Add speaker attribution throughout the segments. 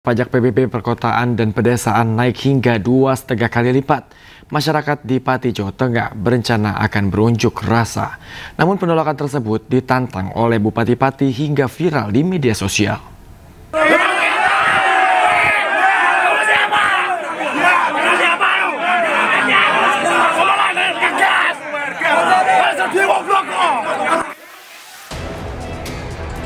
Speaker 1: Pajak PBB perkotaan dan pedesaan naik hingga 2,5 kali lipat. Masyarakat di Pati, Jawa Tengah berencana akan berunjuk rasa. Namun penolakan tersebut ditantang oleh Bupati Pati hingga viral di media sosial.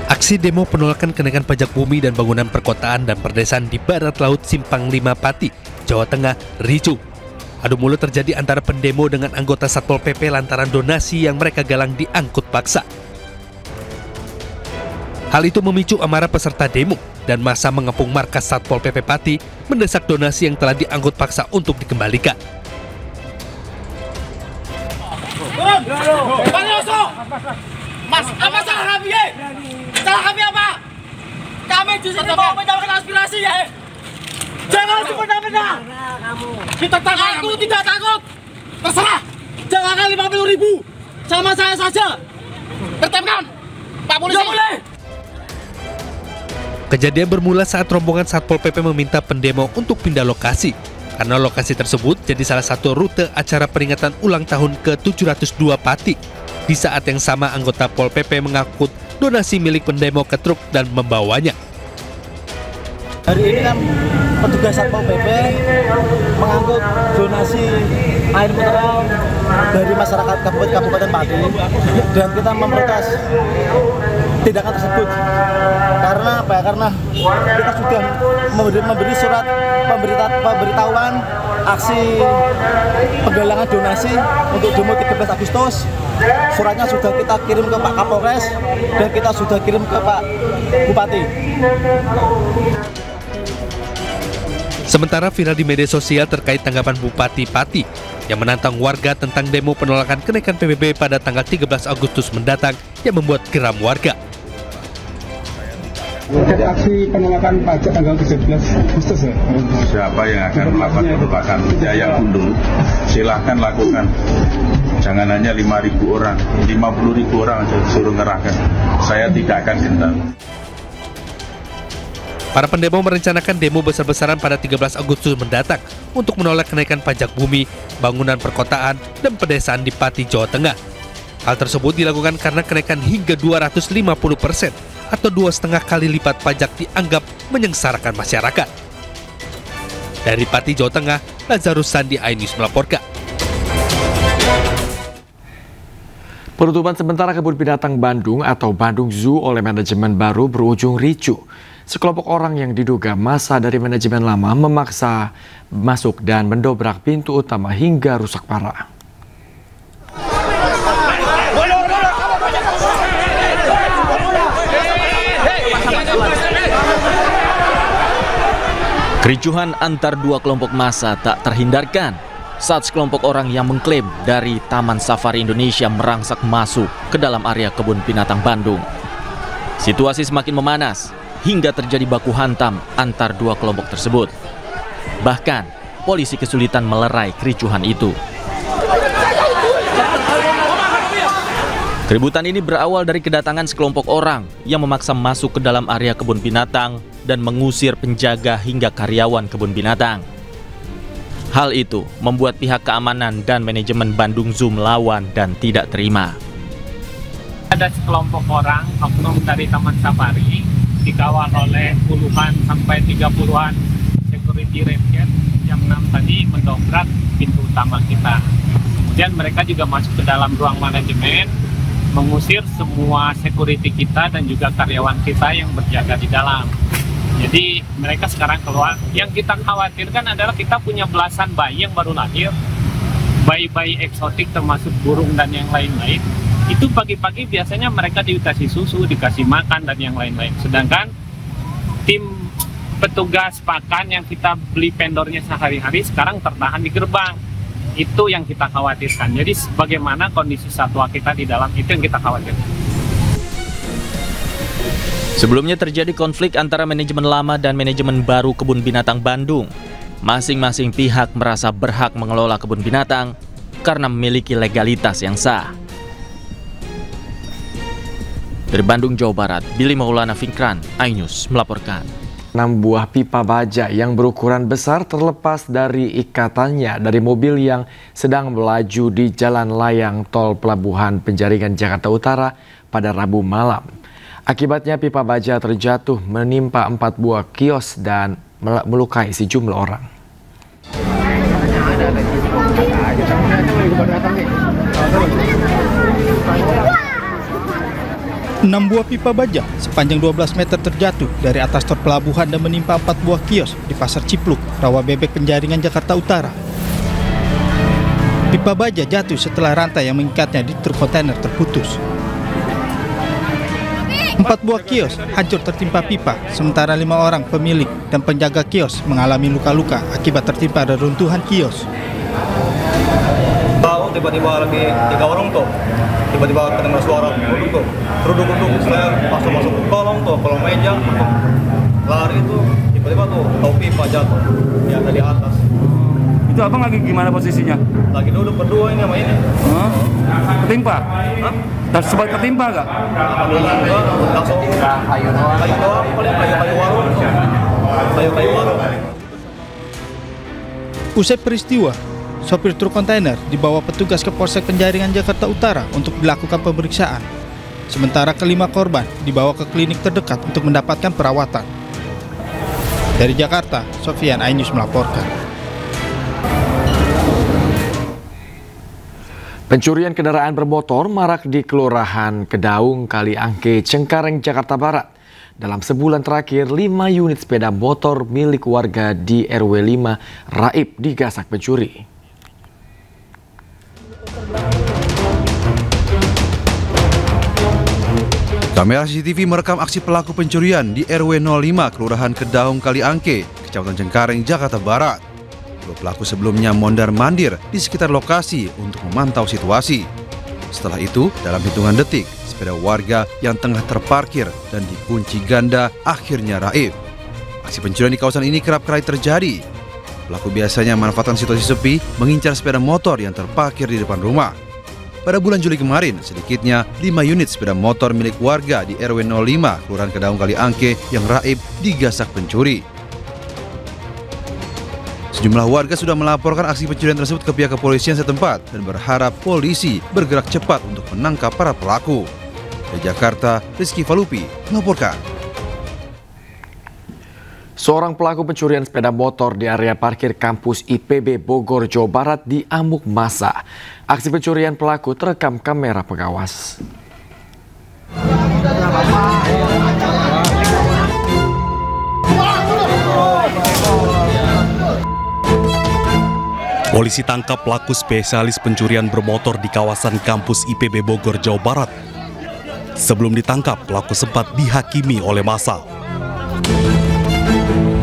Speaker 2: Aksi demo penolakan kenaikan pajak bumi dan bangunan perkotaan dan perdesaan di barat laut Simpang 5 Pati, Jawa Tengah, ricuh. Adu mulut terjadi antara pendemo dengan anggota Satpol PP lantaran donasi yang mereka galang diangkut paksa. Hal itu memicu amarah peserta demo dan massa mengepung markas Satpol PP Pati mendesak donasi yang telah diangkut paksa untuk dikembalikan.
Speaker 3: Mas, apa salah kami ya? Salah kami apa? Kami di sini mau menyampaikan aspirasi ya. Jangan semena-mena. Kita takut, aku tidak takut. Terserah. Jangan 50.000 sama saya saja. Tertempkan, Pak Polisi. Boleh.
Speaker 2: Kejadian bermula saat rombongan Satpol PP meminta pendemo untuk pindah lokasi. Karena lokasi tersebut jadi salah satu rute acara peringatan ulang tahun ke-702 Pati. Di saat yang sama anggota Pol PP mengangkut donasi milik pendemo ke truk dan membawanya.
Speaker 4: Hari ini kan petugas Satpol PP mengangkut donasi air mineral dari masyarakat Kabupaten Pati dan kita memprotes tindakan tersebut. Karena apa ya? Karena kita sudah memberi surat pemberitahuan aksi penggalangan donasi untuk demo 13 Agustus. Suratnya sudah kita kirim ke Pak Kapolres dan kita sudah kirim ke Pak Bupati.
Speaker 2: Sementara viral di media sosial terkait tanggapan Bupati Pati yang menantang warga tentang demo penolakan kenaikan PBB pada tanggal 13 Agustus mendatang yang membuat geram warga.
Speaker 5: Jadi aksi penolakan pajak tanggal 17 Agustus ya?
Speaker 6: Siapa yang akan melakukan penolakan pajak yang undur, silahkan lakukan. Jangan hanya 5.000 orang, 50.000 orang aja suruh ngerahkan. Saya tidak akan gentar.
Speaker 2: Para pendemo merencanakan demo besar-besaran pada 13 Agustus mendatang untuk menolak kenaikan pajak bumi, bangunan perkotaan, dan pedesaan di Pati, Jawa Tengah. Hal tersebut dilakukan karena kenaikan hingga 250% atau 2,5 kali lipat pajak dianggap menyengsarakan masyarakat. Dari Pati, Jawa Tengah, Lazarus Sandi, iNews melaporkan.
Speaker 1: Penutupan sementara kebun binatang Bandung atau Bandung Zoo oleh manajemen baru berujung ricuh. Sekelompok orang yang diduga massa dari manajemen lama memaksa masuk dan mendobrak pintu utama hingga rusak parah.
Speaker 7: Kericuhan antar dua kelompok massa tak terhindarkan saat sekelompok orang yang mengklaim dari Taman Safari Indonesia merangsek masuk ke dalam area kebun binatang Bandung. Situasi semakin memanas hingga terjadi baku hantam antar dua kelompok tersebut. Bahkan, polisi kesulitan melerai kericuhan itu. Keributan ini berawal dari kedatangan sekelompok orang yang memaksa masuk ke dalam area kebun binatang dan mengusir penjaga hingga karyawan kebun binatang. Hal itu membuat pihak keamanan dan manajemen Bandung Zoo melawan dan tidak terima.
Speaker 8: Ada sekelompok orang, oknum dari Taman Safari, dikawal oleh puluhan sampai 30-an security ranger jam 6 tadi mendobrak pintu utama kita. Kemudian mereka juga masuk ke dalam ruang manajemen, mengusir semua security kita dan juga karyawan kita yang berjaga di dalam. Jadi mereka sekarang keluar. Yang kita khawatirkan adalah kita punya belasan bayi yang baru lahir, bayi-bayi eksotik termasuk burung dan yang lain-lain. Itu pagi-pagi biasanya mereka dikasih susu, dikasih makan dan yang lain-lain. Sedangkan tim petugas pakan yang kita beli vendornya sehari-hari sekarang tertahan di gerbang. Itu yang kita khawatirkan. Jadi bagaimana kondisi satwa kita di dalam, itu yang kita khawatirkan.
Speaker 7: Sebelumnya terjadi konflik antara manajemen lama dan manajemen baru kebun binatang Bandung. Masing-masing pihak merasa berhak mengelola kebun binatang karena memiliki legalitas yang sah. Dari Bandung, Jawa Barat, Billy Maulana Fikran, iNews melaporkan.
Speaker 1: 6 buah pipa baja yang berukuran besar terlepas dari ikatannya dari mobil yang sedang melaju di Jalan Layang Tol Pelabuhan Penjaringan Jakarta Utara pada Rabu malam. Akibatnya pipa baja terjatuh menimpa 4 buah kios dan melukai sejumlah orang.
Speaker 9: 6 buah pipa baja sepanjang 12 meter terjatuh dari atas tor pelabuhan dan menimpa 4 buah kios di Pasar Cipluk, Rawa Bebek Penjaringan, Jakarta Utara. Pipa baja jatuh setelah rantai yang mengikatnya di truk kontainer terputus. 4 buah kios hancur tertimpa pipa, sementara 5 orang pemilik dan penjaga kios mengalami luka-luka akibat tertimpa reruntuhan kios.
Speaker 4: Tiba-tiba lagi 3 orang tuh, tiba-tiba kedengar suara duduk, saya masuk ke kolong meja, lari tuh, tiba-tiba tuh tahu pipa jatuh, yang dari atas.
Speaker 5: Itu abang lagi gimana posisinya?
Speaker 4: Lagi duduk berdua ini sama ini.
Speaker 5: Ketimpa? Sempat ketimpa nggak?
Speaker 4: Langsung kayu doang, paling kayu warung. Kayu warung.
Speaker 9: Usai peristiwa, sopir truk kontainer dibawa petugas ke Polsek Penjaringan, Jakarta Utara untuk dilakukan pemeriksaan. Sementara kelima korban dibawa ke klinik terdekat untuk mendapatkan perawatan. Dari Jakarta, Sofian, iNews melaporkan.
Speaker 1: Pencurian kendaraan bermotor marak di Kelurahan Kedaung, Kaliangke, Cengkareng, Jakarta Barat. Dalam sebulan terakhir, 5 unit sepeda motor milik warga di RW 5 Raib digasak pencuri.
Speaker 10: Kamera CCTV merekam aksi pelaku pencurian di RW 05 Kelurahan Kedaung, Kaliangke, Kecamatan Cengkareng, Jakarta Barat. Dua pelaku sebelumnya mondar-mandir di sekitar lokasi untuk memantau situasi. Setelah itu, dalam hitungan detik, sepeda warga yang tengah terparkir dan dikunci ganda akhirnya raib. Aksi pencurian di kawasan ini kerap kali terjadi. Pelaku biasanya memanfaatkan situasi sepi, mengincar sepeda motor yang terparkir di depan rumah. Pada bulan Juli kemarin, sedikitnya 5 unit sepeda motor milik warga di RW 05 Kelurahan Kedaung, Kaliangke yang raib digasak pencuri. Sejumlah warga sudah melaporkan aksi pencurian tersebut ke pihak kepolisian setempat dan berharap polisi bergerak cepat untuk menangkap para pelaku. Dari Jakarta, Rizky Falupi melaporkan.
Speaker 1: Seorang pelaku pencurian sepeda motor di area parkir kampus IPB Bogor, Jawa Barat diamuk massa. Aksi pencurian pelaku terekam kamera pengawas.
Speaker 11: Polisi tangkap pelaku spesialis pencurian bermotor di kawasan kampus IPB Bogor, Jawa Barat. Sebelum ditangkap, pelaku sempat dihakimi oleh massa.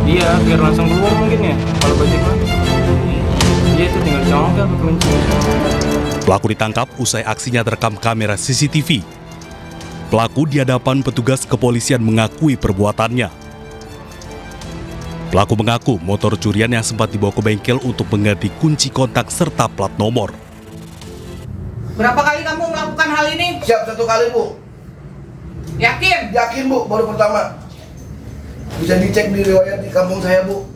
Speaker 12: Iya, biar langsung keluar mungkin ya, kalau bajik mah. Iya, itu tinggal congkel kunci.
Speaker 11: Pelaku ditangkap usai aksinya terekam kamera CCTV. Pelaku di hadapan petugas kepolisian mengakui perbuatannya. Pelaku mengaku motor curian yang sempat dibawa ke bengkel untuk mengganti kunci kontak serta plat nomor.
Speaker 13: Berapa kali kamu melakukan hal ini?
Speaker 14: Siap 1 kali, Bu.
Speaker 13: Yakin?
Speaker 14: Yakin, Bu, baru pertama. Bisa dicek di riwayat di kampung saya, Bu.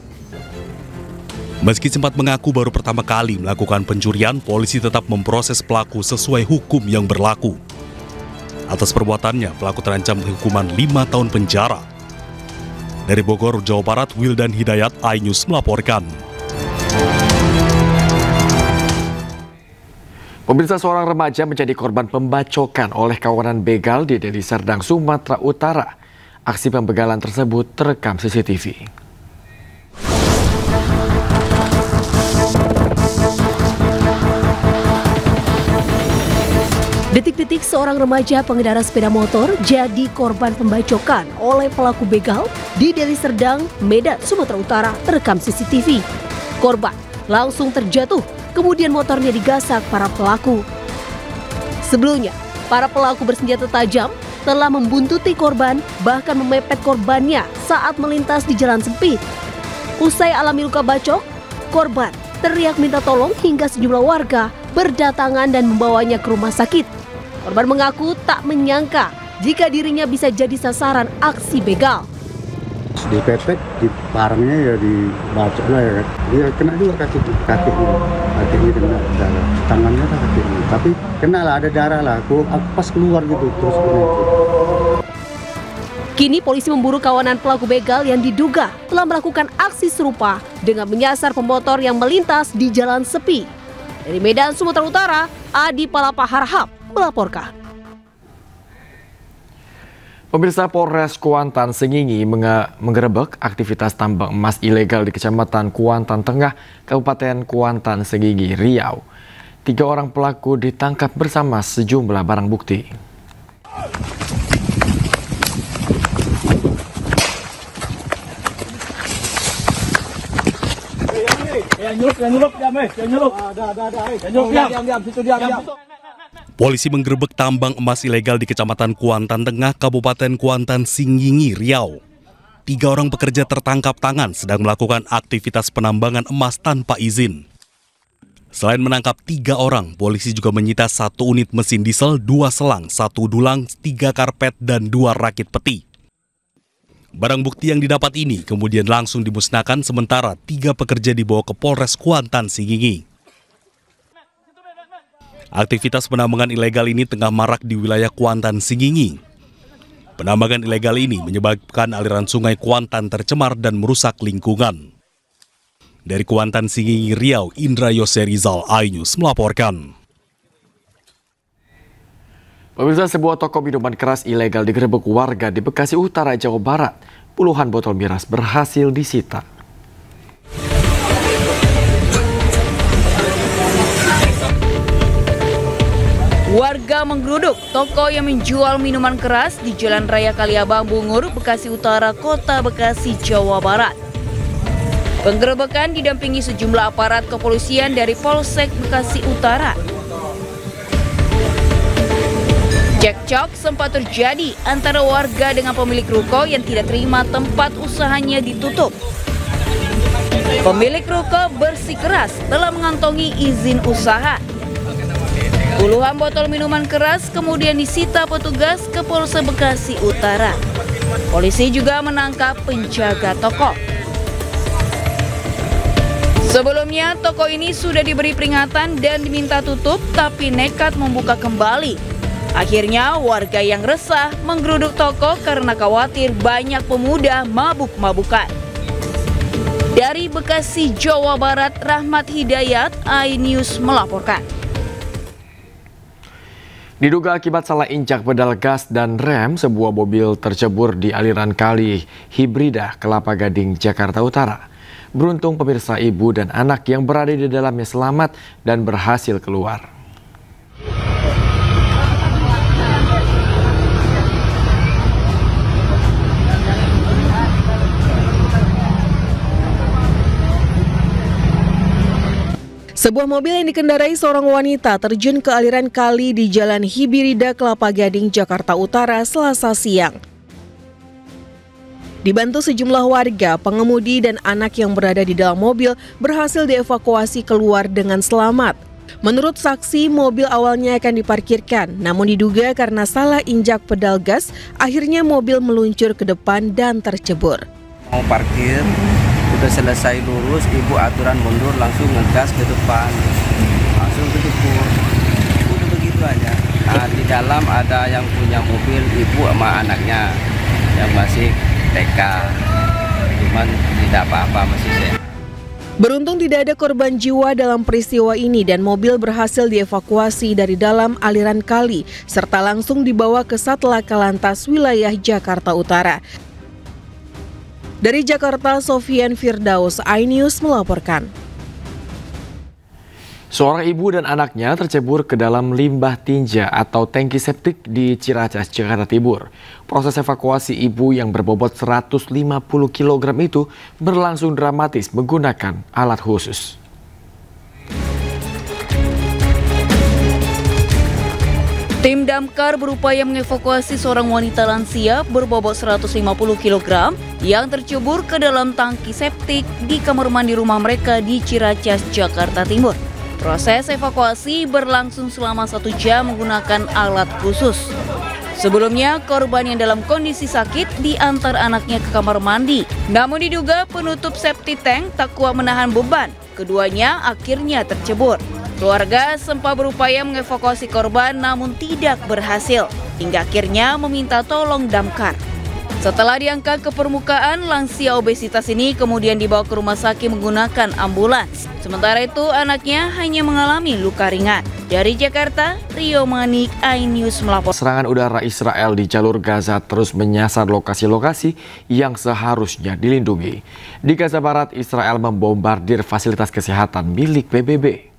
Speaker 11: Meski sempat mengaku baru pertama kali melakukan pencurian, polisi tetap memproses pelaku sesuai hukum yang berlaku. Atas perbuatannya, pelaku terancam hukuman 5 tahun penjara. Dari Bogor, Jawa Barat, Wildan Hidayat, iNews melaporkan.
Speaker 1: Pemirsa, seorang remaja menjadi korban pembacokan oleh kawanan begal di Deli Serdang, Sumatera Utara. Aksi pembegalan tersebut terekam CCTV.
Speaker 15: Detik-detik seorang remaja pengendara sepeda motor jadi korban pembacokan oleh pelaku begal di Deli Serdang, Medan, Sumatera Utara terekam CCTV. Korban langsung terjatuh, kemudian motornya digasak para pelaku. Sebelumnya, para pelaku bersenjata tajam telah membuntuti korban, bahkan memepet korbannya saat melintas di jalan sempit. Usai alami luka bacok, korban teriak minta tolong hingga sejumlah warga berdatangan dan membawanya ke rumah sakit. Korban mengaku tak menyangka jika dirinya bisa jadi sasaran aksi begal.
Speaker 16: Dipepet, di parangnya ya dibacok lah ya. Dia kena juga kakinya kena darah, tangannya lah kakinya. Tapi kena lah, ada darah lah. Aku pas keluar gitu terus kena.
Speaker 15: Kini polisi memburu kawanan pelaku begal yang diduga telah melakukan aksi serupa dengan menyasar pemotor yang melintas di jalan sepi. Dari Medan, Sumatera Utara, Adi Palapa Harahap melaporkan.
Speaker 1: Pemirsa, Polres Kuantan Sengingi menggerebek aktivitas tambang emas ilegal di Kecamatan Kuantan Tengah, Kabupaten Kuantan Sengingi, Riau. 3 orang pelaku ditangkap bersama sejumlah barang bukti.
Speaker 11: Polisi menggerebek tambang emas ilegal di Kecamatan Kuantan Tengah, Kabupaten Kuantan Sengingi, Riau. 3 orang pekerja tertangkap tangan sedang melakukan aktivitas penambangan emas tanpa izin. Selain menangkap 3 orang, polisi juga menyita 1 unit mesin diesel, 2 selang, 1 dulang, 3 karpet, dan 2 rakit peti. Barang bukti yang didapat ini kemudian langsung dimusnahkan, sementara 3 pekerja dibawa ke Polres Kuantan Sengingi. Aktivitas penambangan ilegal ini tengah marak di wilayah Kuantan Sengingi. Penambangan ilegal ini menyebabkan aliran sungai Kuantan tercemar dan merusak lingkungan. Dari Kuantan Sengingi, Riau, Indra Yose Rizal, iNews melaporkan.
Speaker 1: Pemirsa, sebuah toko minuman keras ilegal digerebek warga di Bekasi Utara, Jawa Barat. Puluhan botol miras berhasil disita.
Speaker 17: Warga menggeruduk toko yang menjual minuman keras di Jalan Raya Kaliabang Bungur, Bekasi Utara, Kota Bekasi, Jawa Barat. Penggerebekan didampingi sejumlah aparat kepolisian dari Polsek Bekasi Utara. Cekcok sempat terjadi antara warga dengan pemilik ruko yang tidak terima tempat usahanya ditutup. Pemilik ruko bersikeras telah mengantongi izin usaha. Puluhan botol minuman keras kemudian disita petugas ke Polsek Bekasi Utara. Polisi juga menangkap penjaga toko. Sebelumnya, toko ini sudah diberi peringatan dan diminta tutup, tapi nekat membuka kembali. Akhirnya, warga yang resah menggeruduk toko karena khawatir banyak pemuda mabuk-mabukan. Dari Bekasi, Jawa Barat, Rahmat Hidayat, iNews melaporkan.
Speaker 1: Diduga akibat salah injak pedal gas dan rem, sebuah mobil tercebur di aliran kali Hibrida, Kelapa Gading, Jakarta Utara. Beruntung pemirsa, ibu dan anak yang berada di dalamnya selamat dan berhasil keluar.
Speaker 15: Sebuah mobil yang dikendarai seorang wanita terjun ke aliran kali di Jalan Hibrida, Kelapa Gading, Jakarta Utara, Selasa siang. Dibantu sejumlah warga, pengemudi dan anak yang berada di dalam mobil berhasil dievakuasi keluar dengan selamat. Menurut saksi, mobil awalnya akan diparkirkan, namun diduga karena salah injak pedal gas, akhirnya mobil meluncur ke depan dan tercebur.
Speaker 18: Mau parkir, udah selesai lurus, ibu aturan mundur, langsung ngegas ke depan, langsung kejebur. Udah begitu aja. Nah, di dalam ada yang punya mobil, ibu sama anaknya yang masih TK, cuman tidak apa-apa, masih sehat.
Speaker 15: Beruntung tidak ada korban jiwa dalam peristiwa ini dan mobil berhasil dievakuasi dari dalam aliran kali serta langsung dibawa ke Satlaka Lantas wilayah Jakarta Utara. Dari Jakarta, Sofian Firdaus, iNews melaporkan.
Speaker 1: Seorang ibu dan anaknya tercebur ke dalam limbah tinja atau tangki septik di Ciracas, Jakarta Timur. Proses evakuasi ibu yang berbobot 150 kg itu berlangsung dramatis menggunakan alat khusus.
Speaker 17: Tim damkar berupaya mengevakuasi seorang wanita lansia berbobot 150 kg yang tercebur ke dalam tangki septik di kamar mandi rumah mereka di Ciracas, Jakarta Timur. Proses evakuasi berlangsung selama 1 jam menggunakan alat khusus. Sebelumnya, korban yang dalam kondisi sakit diantar anaknya ke kamar mandi. Namun diduga penutup septic tank tak kuat menahan beban. Keduanya akhirnya tercebur. Keluarga sempat berupaya mengevakuasi korban namun tidak berhasil. Hingga akhirnya meminta tolong damkar. Setelah diangkat ke permukaan, lansia obesitas ini kemudian dibawa ke rumah sakit menggunakan ambulans. Sementara itu, anaknya hanya mengalami luka ringan. Dari Jakarta, Rio Manik, iNews melapor.
Speaker 1: Serangan udara Israel di jalur Gaza terus menyasar lokasi-lokasi yang seharusnya dilindungi. Di Gaza Barat, Israel membombardir fasilitas kesehatan milik PBB.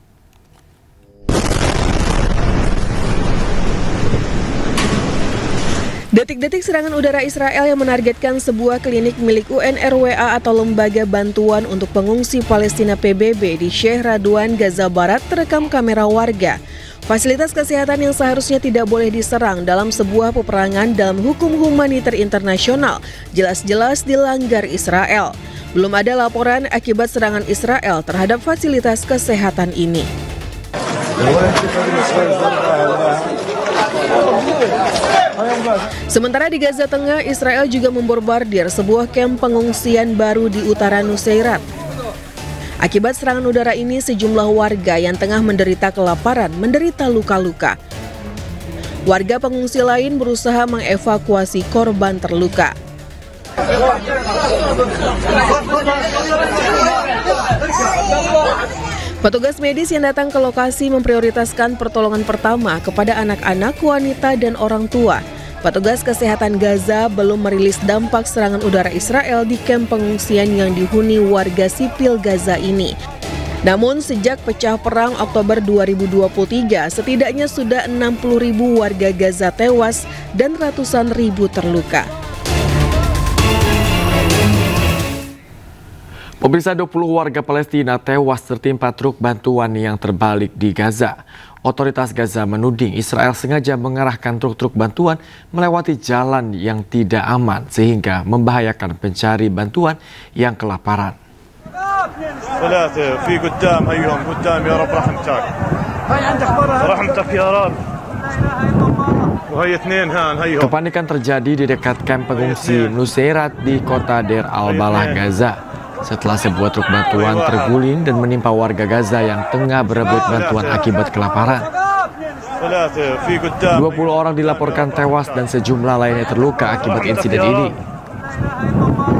Speaker 19: Detik-detik serangan udara Israel yang menargetkan sebuah klinik milik UNRWA atau Lembaga Bantuan untuk Pengungsi Palestina PBB di Sheikh Radwan, Gaza Barat terekam kamera warga. Fasilitas kesehatan yang seharusnya tidak boleh diserang dalam sebuah peperangan dalam hukum humaniter internasional jelas-jelas dilanggar Israel. Belum ada laporan akibat serangan Israel terhadap fasilitas kesehatan ini. Sementara di Gaza Tengah, Israel juga membombardir sebuah kamp pengungsian baru di utara Nuseirat. Akibat serangan udara ini, sejumlah warga yang tengah menderita kelaparan menderita luka-luka. Warga pengungsi lain berusaha mengevakuasi korban terluka. Petugas medis yang datang ke lokasi memprioritaskan pertolongan pertama kepada anak-anak, wanita, dan orang tua. Petugas kesehatan Gaza belum merilis dampak serangan udara Israel di kamp pengungsian yang dihuni warga sipil Gaza ini. Namun sejak pecah perang Oktober 2023, setidaknya sudah 60.000 warga Gaza tewas dan ratusan ribu terluka.
Speaker 1: Pemirsa, 20 warga Palestina tewas tertimpa truk bantuan yang terbalik di Gaza. Otoritas Gaza menuding Israel sengaja mengarahkan truk-truk bantuan melewati jalan yang tidak aman sehingga membahayakan pencari bantuan yang kelaparan. Kepanikan terjadi di dekat kamp pengungsi Nuseirat di kota Deir al-Balah, Gaza. Setelah sebuah truk bantuan terguling dan menimpa warga Gaza yang tengah berebut bantuan akibat kelaparan. 20 orang dilaporkan tewas dan sejumlah lainnya terluka akibat insiden ini.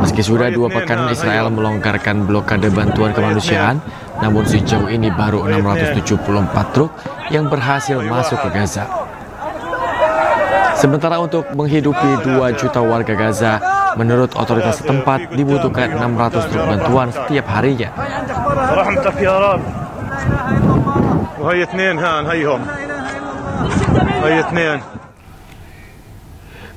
Speaker 1: Meski sudah 2 pekan Israel melonggarkan blokade bantuan kemanusiaan, namun sejauh ini baru 674 truk yang berhasil masuk ke Gaza. Sementara untuk menghidupi 2 juta warga Gaza, menurut otoritas setempat dibutuhkan 600 truk bantuan setiap harinya.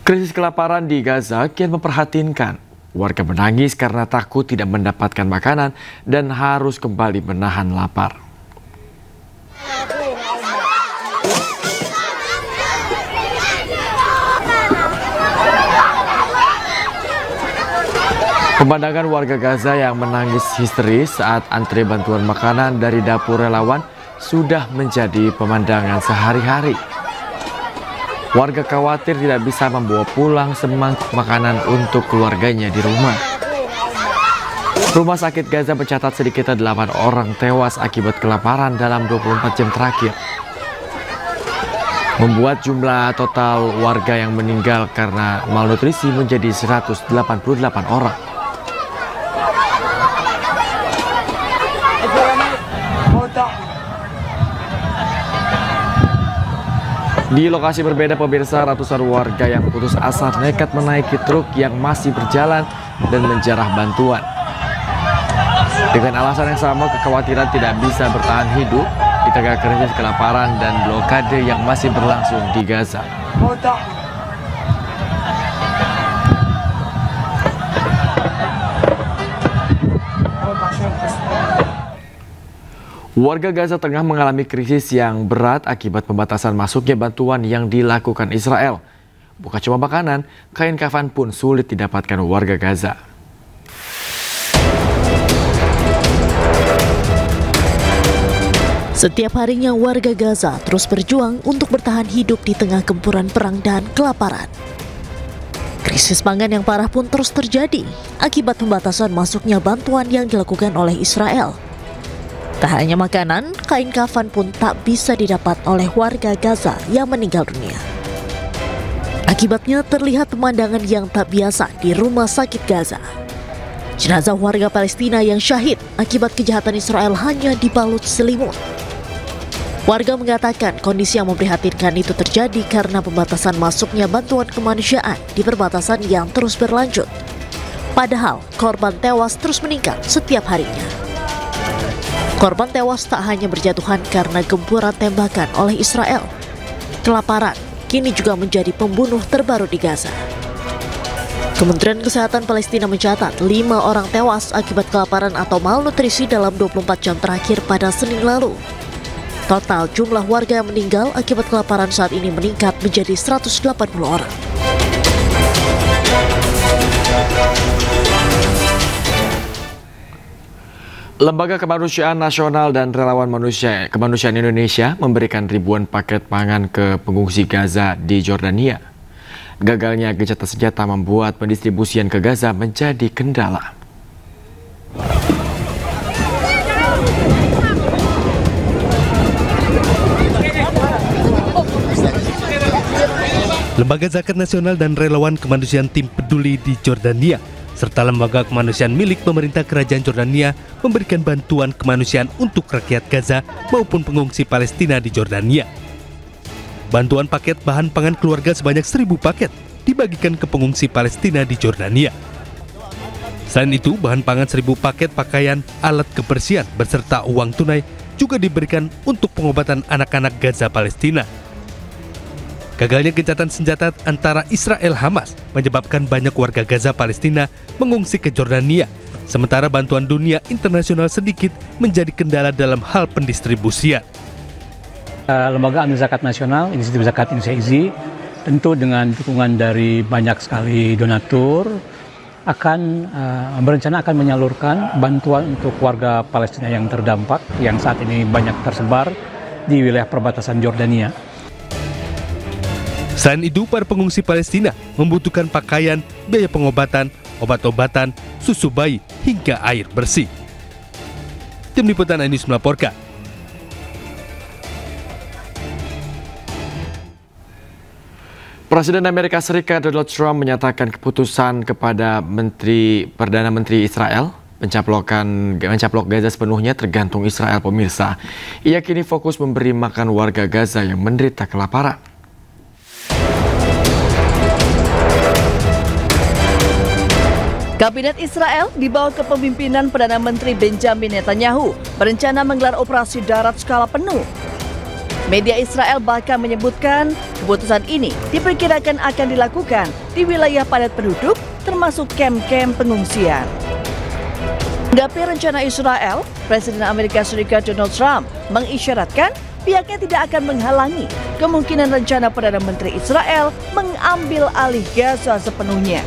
Speaker 1: Krisis kelaparan di Gaza kian memprihatinkan. Warga menangis karena takut tidak mendapatkan makanan dan harus kembali menahan lapar. Pemandangan warga Gaza yang menangis histeris saat antre bantuan makanan dari dapur relawan sudah menjadi pemandangan sehari-hari. Warga khawatir tidak bisa membawa pulang semangkuk makanan untuk keluarganya di rumah. Rumah sakit Gaza mencatat sedikitnya 8 orang tewas akibat kelaparan dalam 24 jam terakhir. Membuat jumlah total warga yang meninggal karena malnutrisi menjadi 188 orang. Di lokasi berbeda, pemirsa, ratusan warga yang putus asa nekat menaiki truk yang masih berjalan dan menjarah bantuan. Dengan alasan yang sama, kekhawatiran tidak bisa bertahan hidup di tengah krisis kelaparan dan blokade yang masih berlangsung di Gaza. Warga Gaza tengah mengalami krisis yang berat akibat pembatasan masuknya bantuan yang dilakukan Israel. Bukan cuma makanan, kain kafan pun sulit didapatkan warga Gaza.
Speaker 20: Setiap harinya warga Gaza terus berjuang untuk bertahan hidup di tengah gempuran perang dan kelaparan. Krisis pangan yang parah pun terus terjadi akibat pembatasan masuknya bantuan yang dilakukan oleh Israel. Tak hanya makanan, kain kafan pun tak bisa didapat oleh warga Gaza yang meninggal dunia. Akibatnya terlihat pemandangan yang tak biasa di rumah sakit Gaza. Jenazah warga Palestina yang syahid akibat kejahatan Israel hanya dibalut selimut. Warga mengatakan kondisi yang memprihatinkan itu terjadi karena pembatasan masuknya bantuan kemanusiaan di perbatasan yang terus berlanjut. Padahal korban tewas terus meningkat setiap harinya. Korban tewas tak hanya berjatuhan karena gempuran tembakan oleh Israel. Kelaparan kini juga menjadi pembunuh terbaru di Gaza. Kementerian Kesehatan Palestina mencatat 5 orang tewas akibat kelaparan atau malnutrisi dalam 24 jam terakhir pada Senin lalu. Total jumlah warga yang meninggal akibat kelaparan saat ini meningkat menjadi 180 orang.
Speaker 1: Lembaga Kemanusiaan Nasional dan Relawan Kemanusiaan Indonesia memberikan ribuan paket pangan ke pengungsi Gaza di Jordania. Gagalnya gencatan senjata membuat pendistribusian ke Gaza menjadi kendala.
Speaker 2: Lembaga Zakat Nasional dan Relawan Kemanusiaan Tim Peduli di Jordania serta lembaga kemanusiaan milik pemerintah kerajaan Jordania memberikan bantuan kemanusiaan untuk rakyat Gaza maupun pengungsi Palestina di Jordania. Bantuan paket bahan pangan keluarga sebanyak 1.000 paket dibagikan ke pengungsi Palestina di Jordania. Selain itu, bahan pangan 1.000 paket pakaian, alat kebersihan beserta uang tunai juga diberikan untuk pengobatan anak-anak Gaza Palestina. Gagalnya gencatan senjata antara Israel Hamas menyebabkan banyak warga Gaza Palestina mengungsi ke Jordania, sementara bantuan dunia internasional sedikit menjadi kendala dalam hal pendistribusian.
Speaker 21: Lembaga Amil Zakat Nasional, Inisiatif Zakat Indonesia IZI, tentu dengan dukungan dari banyak sekali donatur, berencana akan menyalurkan bantuan untuk warga Palestina yang terdampak, yang saat ini banyak tersebar di wilayah perbatasan Jordania.
Speaker 2: Selain itu, para pengungsi Palestina membutuhkan pakaian, biaya pengobatan, obat-obatan, susu bayi, hingga air bersih. Tim Liputan iNews melaporkan.
Speaker 1: Presiden Amerika Serikat Donald Trump menyatakan keputusan kepada Perdana Menteri Israel mencaplok Gaza sepenuhnya tergantung Israel, pemirsa. Ia kini fokus memberi makan warga Gaza yang menderita kelaparan.
Speaker 22: Kabinet Israel di bawah kepemimpinan Perdana Menteri Benjamin Netanyahu berencana menggelar operasi darat skala penuh. Media Israel bahkan menyebutkan keputusan ini diperkirakan akan dilakukan di wilayah padat penduduk termasuk kamp-kamp pengungsian. Menanggapi rencana Israel, Presiden Amerika Serikat Donald Trump mengisyaratkan pihaknya tidak akan menghalangi kemungkinan rencana Perdana Menteri Israel mengambil alih Gaza sepenuhnya.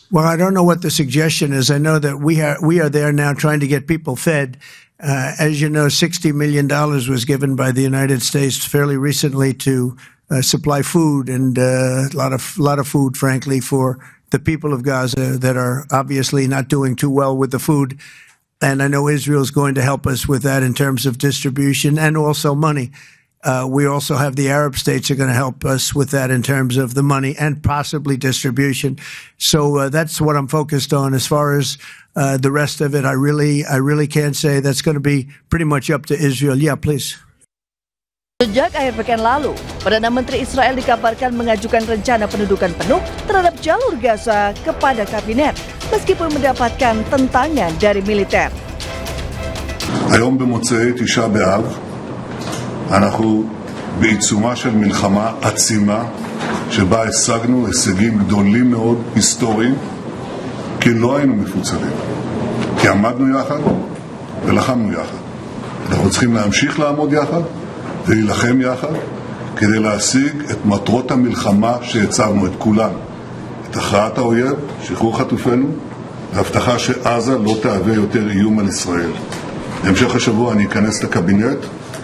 Speaker 23: Well, I don't know what the suggestion is. I know that we are there now trying to get people fed. As you know, $60 million was given by the United States fairly recently to supply food and a lot of food, frankly, for the people of Gaza that are obviously not doing too well with the food. And I know Israel is going to help us with that in terms of distribution and also money. We also have the Arab states are going to help us with that in terms of the money and possibly distribution. So that's what I'm focused on. As far as the rest of it, I really can't say. That's going to be pretty much up to Israel. Yeah, please.
Speaker 22: Sejak akhir pekan lalu, Perdana Menteri Israel dikabarkan mengajukan rencana pendudukan penuh terhadap jalur Gaza kepada kabinet, meskipun mendapatkan tentangan dari militer.
Speaker 24: היום במוצאי תשעה באב אנחנו בעיצומה של מלחמה עצימה שבה השגנו הישגים גדולים מאוד היסטוריים כי לא היינו מפוצלים, כי עמדנו יחד ולחמנו יחד. אנחנו צריכים להמשיך לעמוד יחד ולהילחם יחד כדי להשיג את מטרות המלחמה שהצבנו, את כולן, את הכרעת האויב, שחרור חטופינו והבטחה שעזה לא תהווה יותר איום על ישראל. בהמשך השבוע אני אכנס לקבינט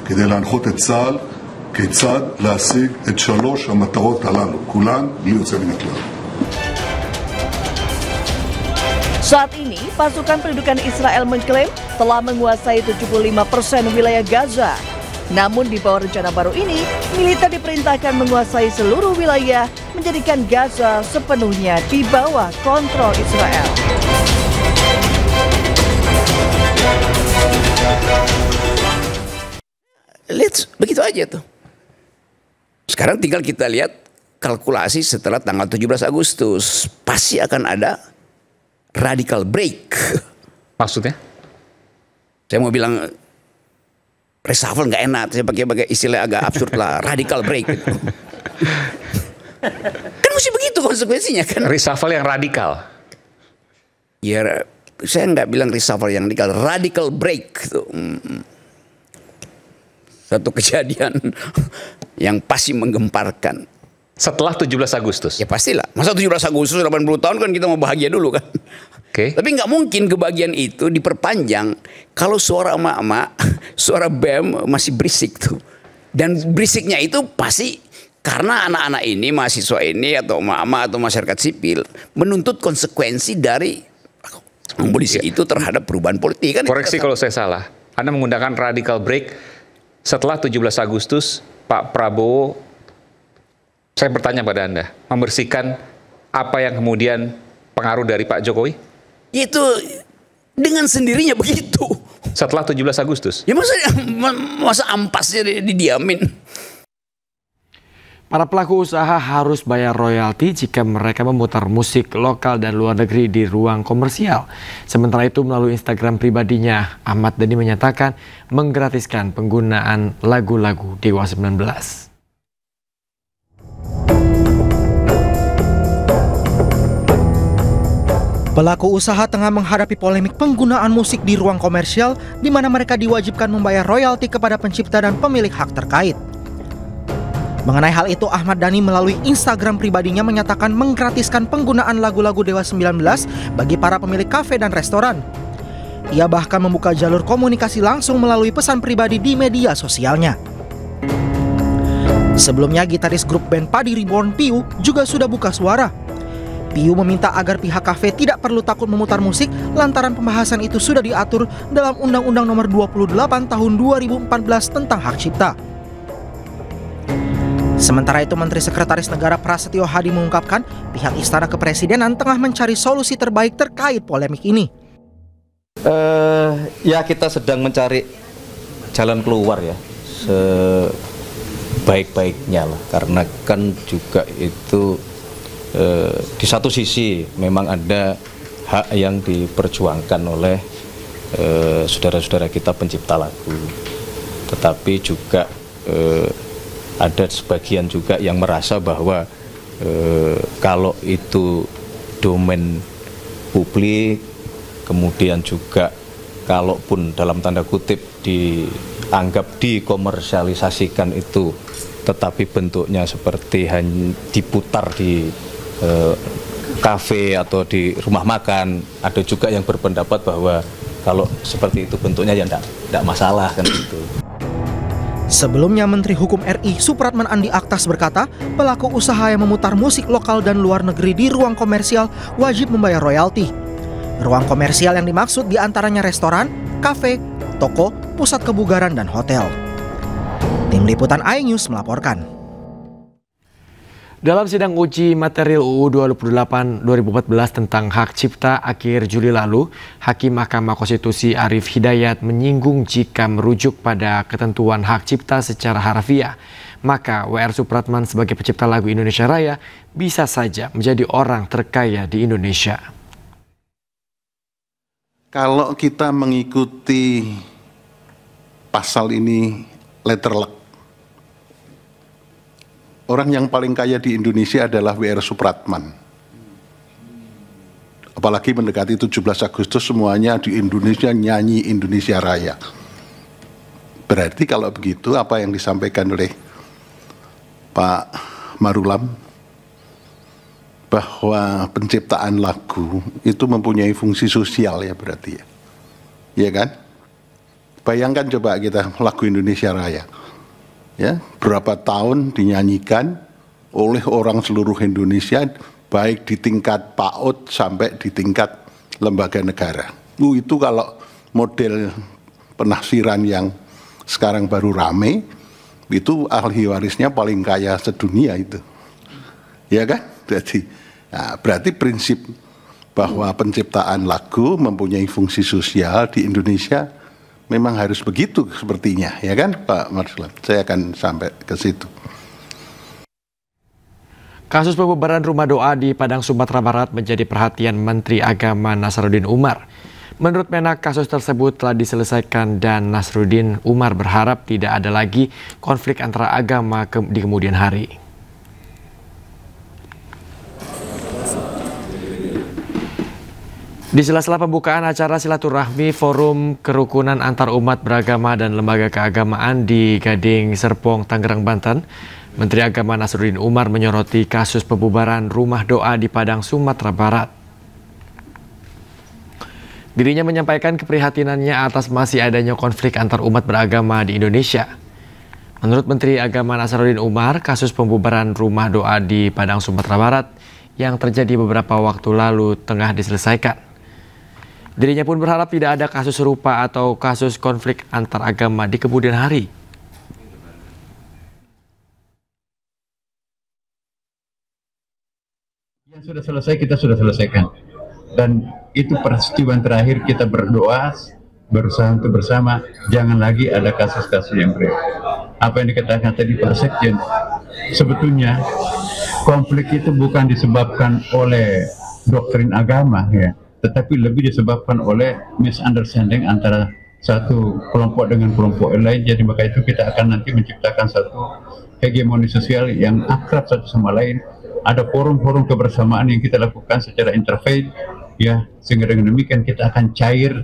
Speaker 24: כדי להנחות את צה"ל כיצד להשיג את 3 המטרות הללו, כולן בלי יוצא מן הכלל.
Speaker 22: Saat ini, pasukan pendudukan Israel mengklaim telah menguasai 75% wilayah Gaza. Namun di bawah rencana baru ini, militer diperintahkan menguasai seluruh wilayah, menjadikan Gaza sepenuhnya di bawah kontrol Israel.
Speaker 3: Lihat, begitu aja tuh. Sekarang tinggal kita lihat kalkulasi setelah tanggal 17 Agustus. Pasti akan ada radical break.
Speaker 6: Maksudnya?
Speaker 3: Saya mau bilang reshuffle nggak enak. Saya pakai istilah agak absurd lah. Radical break. Gitu. Kan mesti begitu konsekuensinya kan.
Speaker 6: Reshuffle yang radikal?
Speaker 3: Ya, saya nggak bilang reshuffle yang radikal. Radical break. Gitu. Satu kejadian yang pasti menggemparkan.
Speaker 6: Setelah 17 Agustus?
Speaker 3: Ya pastilah. Masa 17 Agustus 80 tahun kan kita mau bahagia dulu kan.
Speaker 6: Okay.
Speaker 3: Tapi nggak mungkin kebahagiaan itu diperpanjang kalau suara emak-emak, suara BEM masih berisik tuh. Dan berisiknya itu pasti karena anak-anak ini, mahasiswa ini atau emak-emak atau masyarakat sipil menuntut konsekuensi dari polisi itu terhadap perubahan politik kan.
Speaker 6: Koreksi kalau saya salah. Anda menggunakan radical break setelah 17 Agustus Pak Prabowo. Saya bertanya pada Anda, membersihkan apa yang kemudian pengaruh dari Pak Jokowi?
Speaker 3: Itu dengan sendirinya begitu.
Speaker 6: Setelah 17 Agustus?
Speaker 3: Ya masa ampasnya didiamin.
Speaker 1: Para pelaku usaha harus bayar royalti jika mereka memutar musik lokal dan luar negeri di ruang komersial. Sementara itu melalui Instagram pribadinya, Ahmad Dhani menyatakan menggratiskan penggunaan lagu-lagu Dewa 19.
Speaker 7: Pelaku usaha tengah menghadapi polemik penggunaan musik di ruang komersial di mana mereka diwajibkan membayar royalti kepada pencipta dan pemilik hak terkait. Mengenai hal itu, Ahmad Dhani melalui Instagram pribadinya menyatakan menggratiskan penggunaan lagu-lagu Dewa 19 bagi para pemilik kafe dan restoran. Ia bahkan membuka jalur komunikasi langsung melalui pesan pribadi di media sosialnya. Sebelumnya, gitaris grup band Padi Reborn Piu juga sudah buka suara. Piu meminta agar pihak kafe tidak perlu takut memutar musik lantaran pembahasan itu sudah diatur dalam Undang-Undang Nomor 28 Tahun 2014 tentang hak cipta. Sementara itu, Menteri Sekretaris Negara Prasetyo Hadi mengungkapkan pihak Istana Kepresidenan tengah mencari solusi terbaik terkait polemik ini.
Speaker 8: Ya kita sedang mencari jalan keluar ya sebaik-baiknya lah, karena kan juga itu di satu sisi memang ada hak yang diperjuangkan oleh saudara-saudara kita pencipta lagu, tetapi juga ada sebagian juga yang merasa bahwa kalau itu domain publik, kemudian juga kalaupun dalam tanda kutip dianggap dikomersialisasikan itu, tetapi bentuknya seperti hanya diputar di kafe atau di rumah makan, ada juga yang berpendapat bahwa kalau seperti itu bentuknya ya tidak masalah kan gitu.
Speaker 7: Sebelumnya, Menteri Hukum RI Supratman Andi Aktas berkata, pelaku usaha yang memutar musik lokal dan luar negeri di ruang komersial wajib membayar royalti. Ruang komersial yang dimaksud diantaranya restoran, kafe, toko, pusat kebugaran, dan hotel. Tim Liputan iNews melaporkan.
Speaker 1: Dalam sidang uji material UU 28 2014 tentang hak cipta akhir Juli lalu, Hakim Mahkamah Konstitusi Arief Hidayat menyinggung jika merujuk pada ketentuan hak cipta secara harfiah, maka W.R. Supratman sebagai pencipta lagu Indonesia Raya bisa saja menjadi orang terkaya di Indonesia.
Speaker 25: Kalau kita mengikuti pasal ini letter luck, orang yang paling kaya di Indonesia adalah W.R. Supratman. Apalagi mendekati 17 Agustus semuanya di Indonesia nyanyi Indonesia Raya. Berarti kalau begitu apa yang disampaikan oleh Pak Marulam bahwa penciptaan lagu itu mempunyai fungsi sosial ya berarti ya. Iya kan? Bayangkan coba kita lagu Indonesia Raya. Ya, berapa tahun dinyanyikan oleh orang seluruh Indonesia, baik di tingkat PAUD sampai di tingkat lembaga negara. Itu kalau model penafsiran yang sekarang baru rame, itu ahli warisnya paling kaya sedunia itu. Ya kan? Berarti prinsip bahwa penciptaan lagu mempunyai fungsi sosial di Indonesia memang harus begitu sepertinya, ya kan Pak Marsulam? Saya akan sampai ke situ.
Speaker 1: Kasus pembubaran rumah doa di Padang, Sumatera Barat menjadi perhatian Menteri Agama Nasaruddin Umar. Menurut Menak, kasus tersebut telah diselesaikan dan Nasaruddin Umar berharap tidak ada lagi konflik antara agama di kemudian hari. Di sela-sela pembukaan acara silaturahmi Forum Kerukunan Antar Umat Beragama dan Lembaga Keagamaan di Gading Serpong, Tangerang, Banten, Menteri Agama Nasaruddin Umar menyoroti kasus pembubaran rumah doa di Padang, Sumatera Barat. Dirinya menyampaikan keprihatinannya atas masih adanya konflik antar umat beragama di Indonesia. Menurut Menteri Agama Nasaruddin Umar, kasus pembubaran rumah doa di Padang, Sumatera Barat yang terjadi beberapa waktu lalu tengah diselesaikan. Dirinya pun berharap tidak ada kasus serupa atau kasus konflik antar agama di kemudian hari.
Speaker 4: Yang sudah selesai kita sudah selesaikan. Dan itu peristiwa terakhir kita berdoa, berusaha untuk bersama, jangan lagi ada kasus-kasus yang berat. Apa yang dikatakan tadi Pak Sekjen, sebetulnya konflik itu bukan disebabkan oleh doktrin agama, ya, tetapi lebih disebabkan oleh misunderstanding antara satu kelompok dengan kelompok lain. Jadi maka itu kita akan nanti menciptakan satu hegemoni sosial yang akrab satu sama lain. Ada forum-forum kebersamaan yang kita lakukan secara interfaith, ya, sehingga dengan demikian kita akan cair,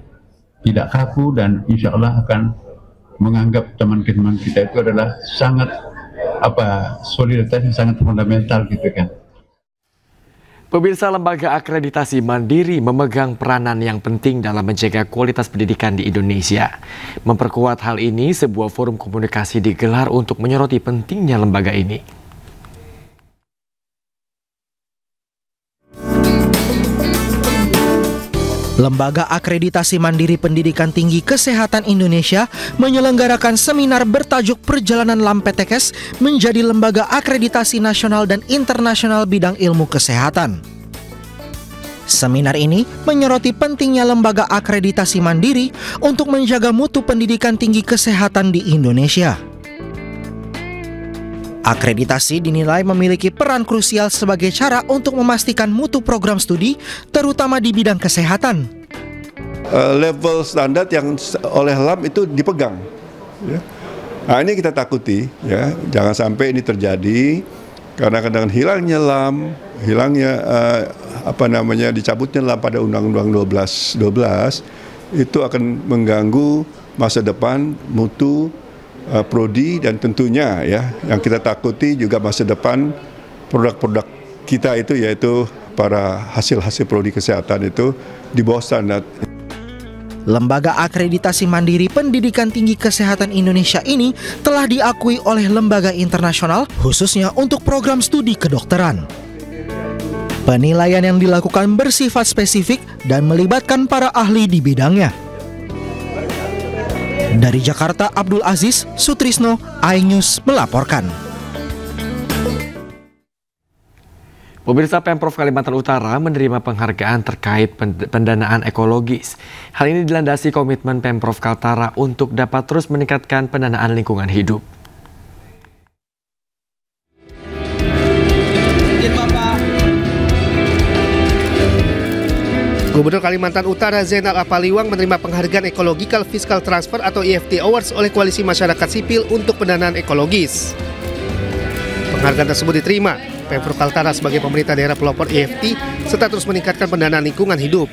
Speaker 4: tidak kaku, dan insya Allah akan menganggap teman-teman kita itu adalah sangat solidaritas yang sangat fundamental, gitu kan.
Speaker 1: Pemirsa, Lembaga Akreditasi Mandiri memegang peranan yang penting dalam menjaga kualitas pendidikan di Indonesia. Memperkuat hal ini, sebuah forum komunikasi digelar untuk menyoroti pentingnya lembaga ini.
Speaker 7: Lembaga Akreditasi Mandiri Pendidikan Tinggi Kesehatan Indonesia menyelenggarakan seminar bertajuk Perjalanan LAMPTKes menjadi lembaga akreditasi nasional dan internasional bidang ilmu kesehatan. Seminar ini menyoroti pentingnya lembaga akreditasi mandiri untuk menjaga mutu pendidikan tinggi kesehatan di Indonesia. Akreditasi dinilai memiliki peran krusial sebagai cara untuk memastikan mutu program studi, terutama di bidang kesehatan.
Speaker 5: Level standar yang oleh LAM itu dipegang. Ya. Nah, ini kita takuti, ya, jangan sampai ini terjadi karena kadang hilangnya LAM, hilangnya dicabutnya LAM pada Undang-Undang 12 itu akan mengganggu masa depan mutu prodi, dan tentunya ya yang kita takuti juga masa depan produk-produk kita itu, yaitu para hasil-hasil prodi kesehatan itu di bawah standar.
Speaker 7: Lembaga Akreditasi Mandiri Pendidikan Tinggi Kesehatan Indonesia ini telah diakui oleh lembaga internasional khususnya untuk program studi kedokteran. Penilaian yang dilakukan bersifat spesifik dan melibatkan para ahli di bidangnya. Dari Jakarta, Abdul Aziz Sutrisno, iNews melaporkan.
Speaker 1: Pemirsa, Pemprov Kalimantan Utara menerima penghargaan terkait pendanaan ekologis. Hal ini dilandasi komitmen Pemprov Kaltara untuk dapat terus meningkatkan pendanaan lingkungan hidup.
Speaker 2: Gubernur Kalimantan Utara Zainal Apaliwang menerima penghargaan Ecological Fiscal Transfer atau EFT Awards oleh Koalisi Masyarakat Sipil untuk pendanaan ekologis. Penghargaan tersebut diterima Pemprov Kaltara sebagai pemerintah daerah pelopor EFT serta terus meningkatkan pendanaan lingkungan hidup.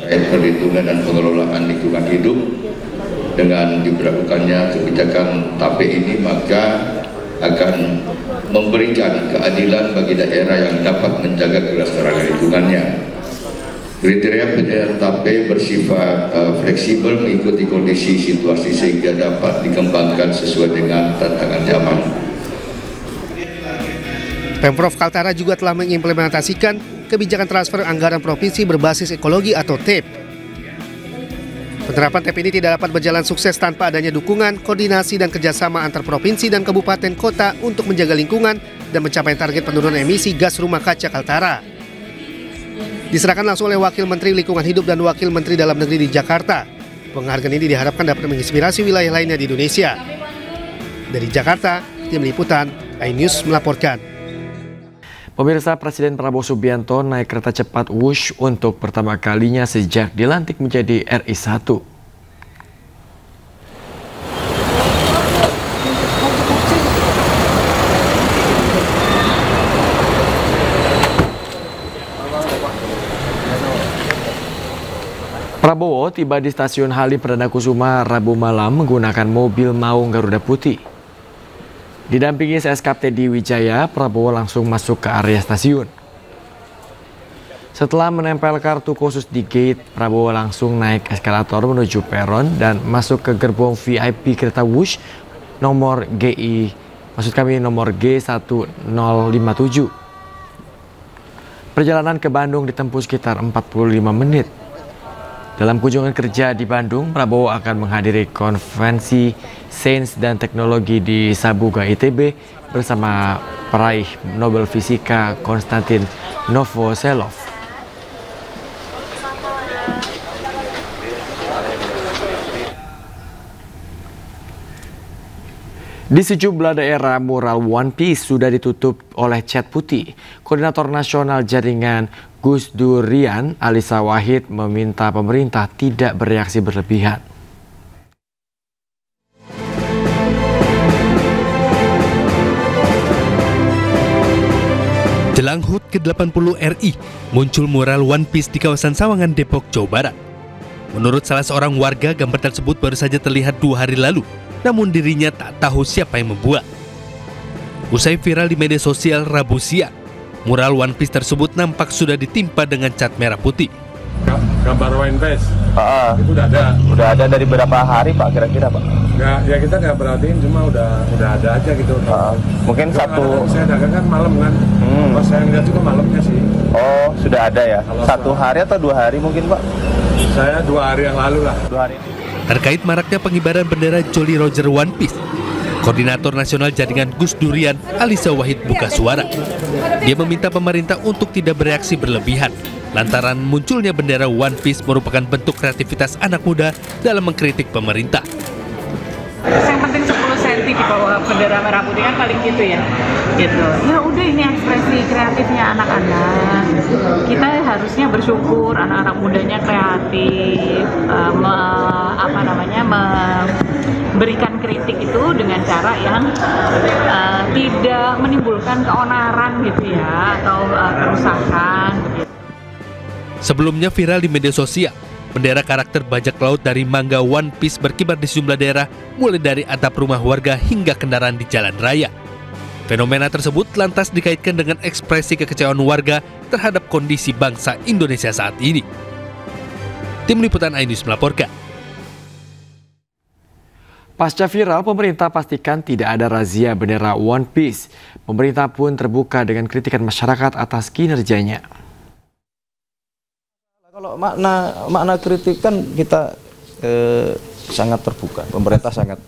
Speaker 9: Perlindungan dan pengelolaan lingkungan hidup dengan diberlakukannya kebijakan TAP ini, maka akan memberikan keadilan bagi daerah yang dapat menjaga kelestarian lingkungannya. Kriteria PJLTP bersifat fleksibel mengikuti kondisi situasi sehingga dapat dikembangkan sesuai dengan tantangan zaman.
Speaker 2: Pemprov Kaltara juga telah mengimplementasikan kebijakan transfer anggaran provinsi berbasis ekologi atau TEP. Penerapan TEP ini tidak dapat berjalan sukses tanpa adanya dukungan, koordinasi, dan kerjasama antar provinsi dan kabupaten kota untuk menjaga lingkungan dan mencapai target penurunan emisi gas rumah kaca Kaltara. Diserahkan langsung oleh Wakil Menteri Lingkungan Hidup dan Wakil Menteri Dalam Negeri di Jakarta. Penghargaan ini diharapkan dapat menginspirasi wilayah lainnya di Indonesia. Dari Jakarta, Tim Liputan, iNews melaporkan.
Speaker 1: Pemirsa, Presiden Prabowo Subianto naik kereta cepat Wush untuk pertama kalinya sejak dilantik menjadi RI1. Prabowo tiba di Stasiun Halim Perdana Kusuma Rabu malam menggunakan mobil maung Garuda Putih. Didampingi SKP Teddy Wijaya, Prabowo langsung masuk ke area stasiun. Setelah menempel kartu khusus di gate, Prabowo langsung naik eskalator menuju peron dan masuk ke gerbong VIP kereta Wush nomor nomor G1057. Perjalanan ke Bandung ditempuh sekitar 45 menit. Dalam kunjungan kerja di Bandung, Prabowo akan menghadiri konferensi Sains dan Teknologi di Sabuga ITB bersama peraih Nobel Fisika Konstantin Novoselov. Di sejumlah daerah, mural One Piece sudah ditutup oleh cat putih. Koordinator Nasional Jaringan Gus Durian, Alisa Wahid, meminta pemerintah tidak bereaksi berlebihan.
Speaker 2: Jelang HUT ke-80 RI, muncul mural One Piece di kawasan Sawangan, Depok, Jawa Barat. Menurut salah seorang warga, gambar tersebut baru saja terlihat 2 hari lalu, namun dirinya tak tahu siapa yang membuat. Usai viral di media sosial Rabu siang, mural One Piece tersebut nampak sudah ditimpa dengan cat merah putih.
Speaker 10: Gambar One Piece? Itu udah ada dari berapa hari Pak kira-kira Pak? Nggak, ya kita nggak perhatiin, cuma udah ada aja gitu. Mungkin satu. Saya dagang kan malam kan, pas saya ngeliat juga malamnya sih. Oh, sudah ada ya? Satu hari atau 2 hari mungkin Pak? Saya 2 hari yang lalu lah. 2 hari.
Speaker 2: Terkait maraknya pengibaran bendera Jolly Roger One Piece, Koordinator Nasional Jaringan Gus Durian, Alisa Wahid, buka suara. Dia meminta pemerintah untuk tidak bereaksi berlebihan, lantaran munculnya bendera One Piece merupakan bentuk kreativitas anak muda dalam mengkritik pemerintah.
Speaker 12: Yang penting 10 cm di bawah bendera merah putih kan paling gitu ya. Gitu. Ya udah, ini ekspresi kreatifnya anak-anak. Kita harusnya bersyukur anak-anak mudanya kreatif, memberikan kritik itu dengan cara yang tidak menimbulkan keonaran gitu ya, atau kerusakan. Gitu.
Speaker 2: Sebelumnya viral di media sosial, bendera karakter bajak laut dari manga One Piece berkibar di sejumlah daerah, mulai dari atap rumah warga hingga kendaraan di jalan raya. Fenomena tersebut lantas dikaitkan dengan ekspresi kekecewaan warga terhadap kondisi bangsa Indonesia saat ini. Tim Liputan iNews melaporkan.
Speaker 1: Pasca viral, pemerintah pastikan tidak ada razia bendera One Piece. Pemerintah pun terbuka dengan kritikan masyarakat atas kinerjanya.
Speaker 13: Kalau makna kritik kan kita sangat terbuka, pemerintah sangat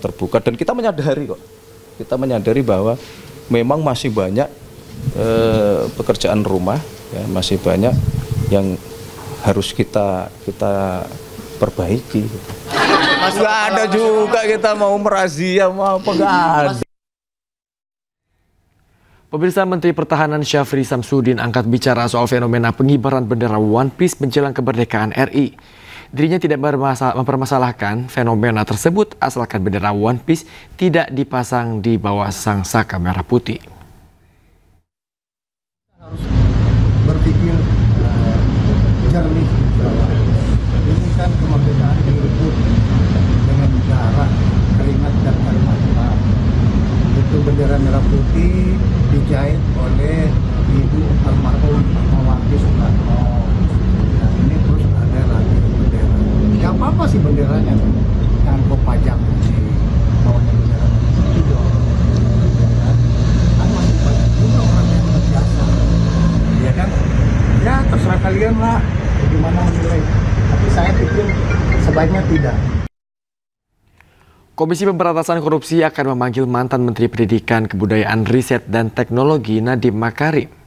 Speaker 13: terbuka, dan kita menyadari kok. Kita menyadari bahwa memang masih banyak pekerjaan rumah, ya, masih banyak yang harus kita perbaiki. Nggak ada juga kita mau merazia, mau apa, nggak ada.
Speaker 1: Pemirsa, Menteri Pertahanan Syafri Samsudin angkat bicara soal fenomena pengibaran bendera One Piece menjelang kemerdekaan RI. Dirinya tidak mempermasalahkan fenomena tersebut asalkan bendera One Piece tidak dipasang di bawah sangsaka merah putih.
Speaker 14: Harus berpikir jernih bahwa ini kan kemerdekaan direbut dengan darah, keringat, dan air mata. Itu bendera merah putih dijahit oleh Ibu almarhum Megawati Soekarno. masih benderanya tuh, jangan kok pajak di bawahnya bendera itu dong, kan masih banyak juga orang yang biasa, ya kan? Ya terserah kalian lah, bagaimana menilai. Tapi saya pikir sebaiknya tidak.
Speaker 1: Komisi Pemberantasan Korupsi akan memanggil mantan Menteri Pendidikan, Kebudayaan, Riset, dan Teknologi Nadiem Makarim.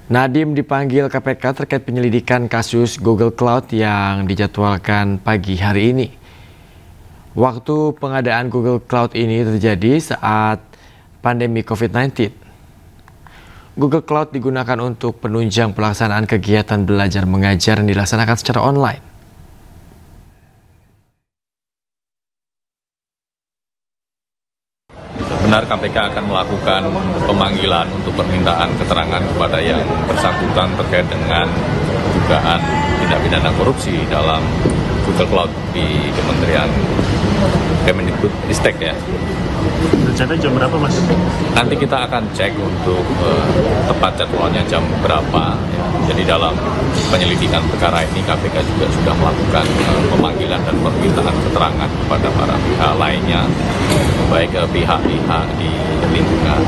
Speaker 1: Nadiem dipanggil KPK terkait penyelidikan kasus Google Cloud yang dijadwalkan pagi hari ini. Waktu pengadaan Google Cloud ini terjadi saat pandemi COVID-19. Google Cloud digunakan untuk penunjang pelaksanaan kegiatan belajar mengajar yang dilaksanakan secara online.
Speaker 11: Benar KPK akan melakukan pemanggilan untuk permintaan keterangan kepada yang bersangkutan terkait dengan dugaan tindak pidana korupsi dalam Google Cloud di Kementerian Kemendikbudristek ya.
Speaker 15: Rencana jam berapa Mas?
Speaker 11: Nanti kita akan cek untuk tepat jadwalnya jam berapa. Ya. Jadi dalam penyelidikan perkara ini KPK juga sudah melakukan pemanggilan dan permintaan keterangan kepada para pihak lainnya, baik pihak-pihak di lingkungan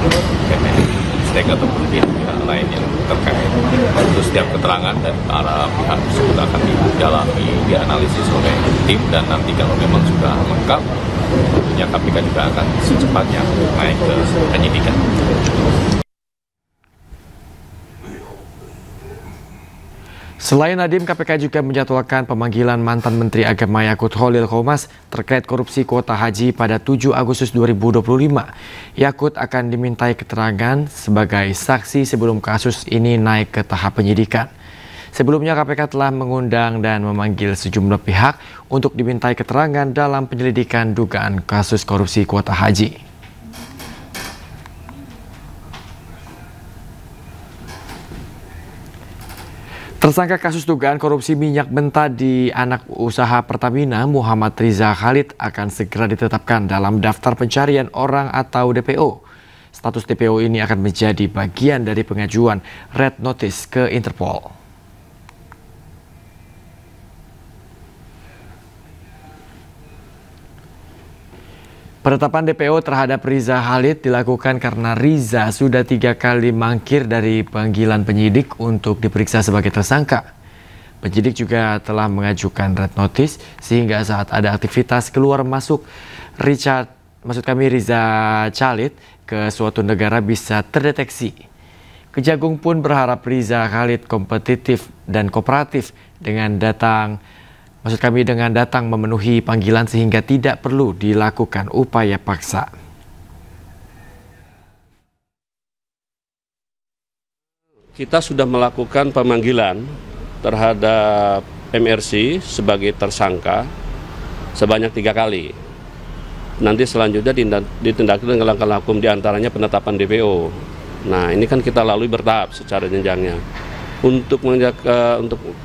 Speaker 11: Kemendikbudristek ataupun pihak-pihak lain yang terkait. Untuk setiap keterangan dari para pihak tersebut akan didalami, dianalisis oleh tim, dan nanti kalau memang sudah lengkap, tentunya KPK juga akan secepatnya naik ke penyidikan.
Speaker 1: Selain Nadiem, KPK juga menjadwalkan pemanggilan mantan Menteri Agama Yakut Khalil Qomas terkait korupsi kuota haji pada 7 Agustus 2025. Yakut akan dimintai keterangan sebagai saksi sebelum kasus ini naik ke tahap penyidikan. Sebelumnya KPK telah mengundang dan memanggil sejumlah pihak untuk dimintai keterangan dalam penyelidikan dugaan kasus korupsi kuota haji. Tersangka kasus dugaan korupsi minyak mentah di anak usaha Pertamina, Muhammad Riza Khalid, akan segera ditetapkan dalam daftar pencarian orang atau DPO. Status DPO ini akan menjadi bagian dari pengajuan Red Notice ke Interpol. Penetapan DPO terhadap Riza Khalid dilakukan karena Riza sudah 3 kali mangkir dari panggilan penyidik untuk diperiksa sebagai tersangka. Penyidik juga telah mengajukan Red Notice sehingga saat ada aktivitas keluar masuk Riza Khalid ke suatu negara bisa terdeteksi. Kejagung pun berharap Riza Khalid kompetitif dan kooperatif dengan datang memenuhi panggilan sehingga tidak perlu dilakukan upaya paksa.
Speaker 16: Kita sudah melakukan pemanggilan terhadap MRC sebagai tersangka sebanyak 3 kali. Nanti selanjutnya ditindaklanjuti dengan langkah hukum, diantaranya penetapan DPO. Nah, ini kan kita lalui bertahap secara jenjangnya. Untuk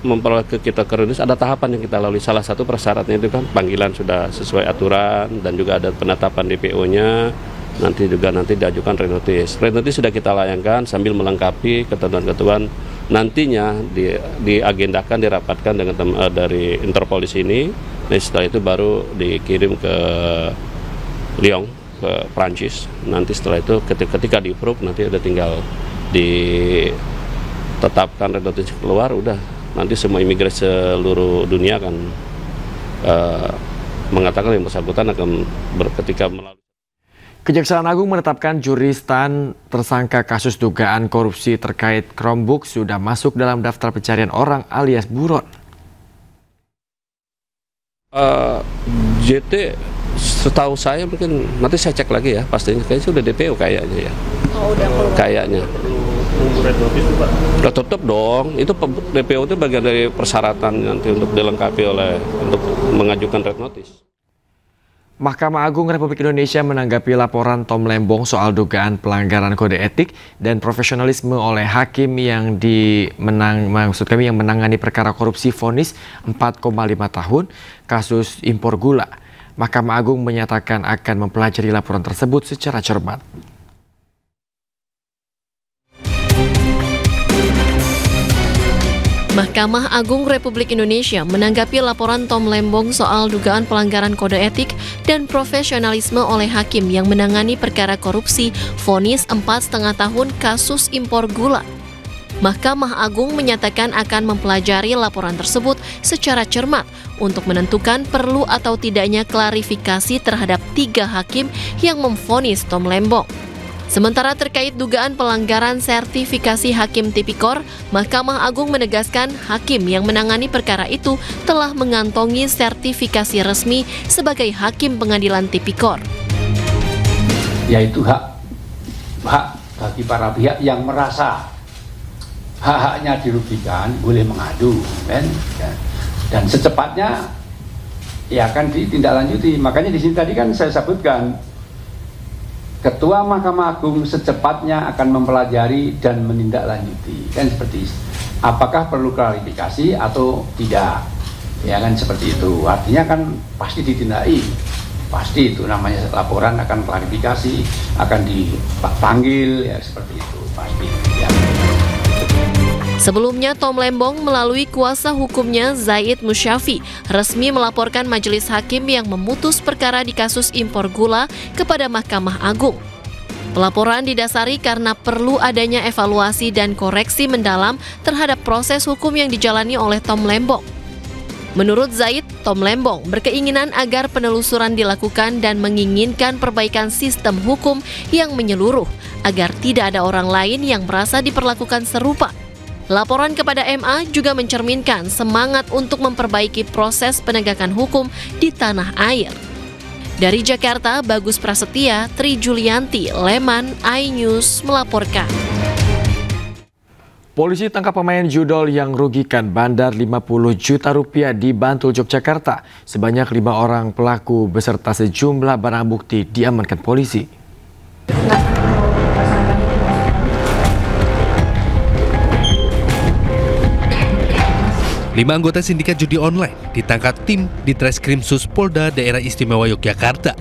Speaker 16: memperoleh kita ke Red Notice ada tahapan yang kita lalui. Salah satu persyaratnya itu kan panggilan sudah sesuai aturan dan juga ada penetapan DPO-nya. Nanti diajukan Red Notice. Red Notice sudah kita layangkan sambil melengkapi ketentuan-ketentuan. Nantinya diagendakan, dirapatkan dengan dari Interpol di sini. Dan setelah itu baru dikirim ke Lyon, ke Prancis. Nanti setelah itu ketika di-approve nanti udah tinggal ditetapkan Red Notice keluar, udah nanti semua imigrasi seluruh dunia akan mengatakan yang bersangkutan akan ketika melalui.
Speaker 1: Kejaksaan Agung menetapkan Juristan tersangka kasus dugaan korupsi terkait Chromebook sudah masuk dalam daftar pencarian orang alias buron.
Speaker 16: JT setahu saya mungkin nanti saya cek lagi ya, pastinya kayaknya sudah DPO kayaknya ya.
Speaker 22: Oh, udah
Speaker 16: kayaknya.
Speaker 15: Red Notice itu Pak?
Speaker 16: Udah tutup dong, itu DPO itu bagian dari persyaratan nanti untuk dilengkapi untuk mengajukan Red Notice.
Speaker 1: Mahkamah Agung Republik Indonesia menanggapi laporan Tom Lembong soal dugaan pelanggaran kode etik dan profesionalisme oleh hakim yang menangani perkara korupsi vonis 4,5 tahun kasus impor gula. Mahkamah Agung menyatakan akan mempelajari laporan tersebut secara cermat.
Speaker 17: Mahkamah Agung Republik Indonesia menanggapi laporan Tom Lembong soal dugaan pelanggaran kode etik dan profesionalisme oleh hakim yang menangani perkara korupsi vonis 4,5 tahun kasus impor gula. Mahkamah Agung menyatakan akan mempelajari laporan tersebut secara cermat untuk menentukan perlu atau tidaknya klarifikasi terhadap 3 hakim yang memvonis Tom Lembong. Sementara terkait dugaan pelanggaran sertifikasi hakim tipikor, Mahkamah Agung menegaskan hakim yang menangani perkara itu telah mengantongi sertifikasi resmi sebagai hakim pengadilan tipikor.
Speaker 18: Yaitu hak bagi para pihak yang merasa hak-haknya dirugikan boleh mengadu, kan? Dan secepatnya ya akan ditindaklanjuti. Makanya di sini tadi kan saya sebutkan, Ketua Mahkamah Agung secepatnya akan mempelajari dan menindaklanjuti, kan seperti itu. Apakah perlu klarifikasi atau tidak, ya kan seperti itu. Artinya kan pasti ditindaki, pasti itu namanya laporan akan klarifikasi, akan dipanggil, ya seperti itu pasti. Ya.
Speaker 17: Sebelumnya, Tom Lembong melalui kuasa hukumnya Zaid Musyafi resmi melaporkan majelis hakim yang memutus perkara di kasus impor gula kepada Mahkamah Agung. Pelaporan didasari karena perlu adanya evaluasi dan koreksi mendalam terhadap proses hukum yang dijalani oleh Tom Lembong. Menurut Zaid, Tom Lembong berkeinginan agar penelusuran dilakukan dan menginginkan perbaikan sistem hukum yang menyeluruh agar tidak ada orang lain yang merasa diperlakukan serupa. Laporan kepada MA juga mencerminkan semangat untuk memperbaiki proses penegakan hukum di tanah air. Dari Jakarta, Bagus Prasetya, Tri Julianti, Leman, iNews melaporkan.
Speaker 1: Polisi tangkap pemain judol yang rugikan bandar 50 juta rupiah di Bantul, Yogyakarta. Sebanyak 5 orang pelaku beserta sejumlah barang bukti diamankan polisi.
Speaker 2: 5 anggota sindikat judi online ditangkap tim di Treskrimsus Polda Daerah Istimewa Yogyakarta.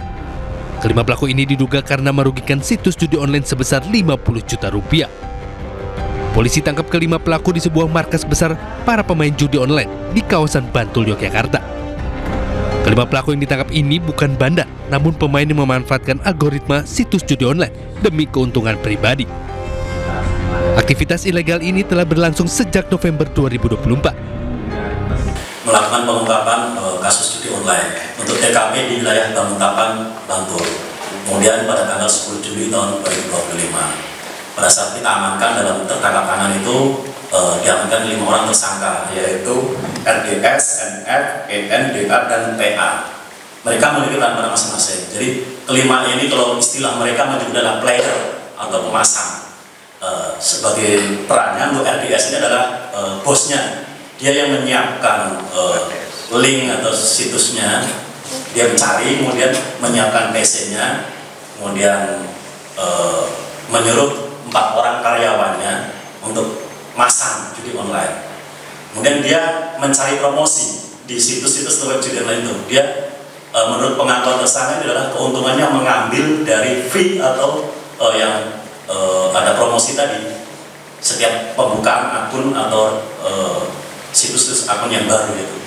Speaker 2: Kelima pelaku ini diduga karena merugikan situs judi online sebesar 50 juta rupiah. Polisi tangkap kelima pelaku di sebuah markas besar para pemain judi online di kawasan Bantul, Yogyakarta. Kelima pelaku yang ditangkap ini bukan bandar, namun pemain yang memanfaatkan algoritma situs judi online demi keuntungan pribadi. Aktivitas ilegal ini telah berlangsung sejak November 2024.
Speaker 19: Melakukan pengungkapan kasus judi online untuk TKP di wilayah Banguntapan, Bantul. Kemudian pada tanggal 10 Juli tahun 2025, pada saat kita amankan dalam tertangkap tangan itu diamankan 5 orang tersangka, yaitu RDS, NF, EN, DA, dan TA. Mereka memiliki tangan masing-masing. Jadi kelima ini kalau istilah mereka menyebut adalah player atau pemasang. Sebagai perannya untuk RDS ini adalah bosnya. Dia yang menyiapkan link atau situsnya, dia mencari, kemudian menyiapkan PC-nya, kemudian menyuruh 4 orang karyawannya untuk masang judi online. Kemudian dia mencari promosi di situs-situs web judi online itu. Dia menurut pengakuan tersangka adalah keuntungannya mengambil dari fee atau yang ada promosi tadi setiap pembukaan akun atau situs akun yang baru itu.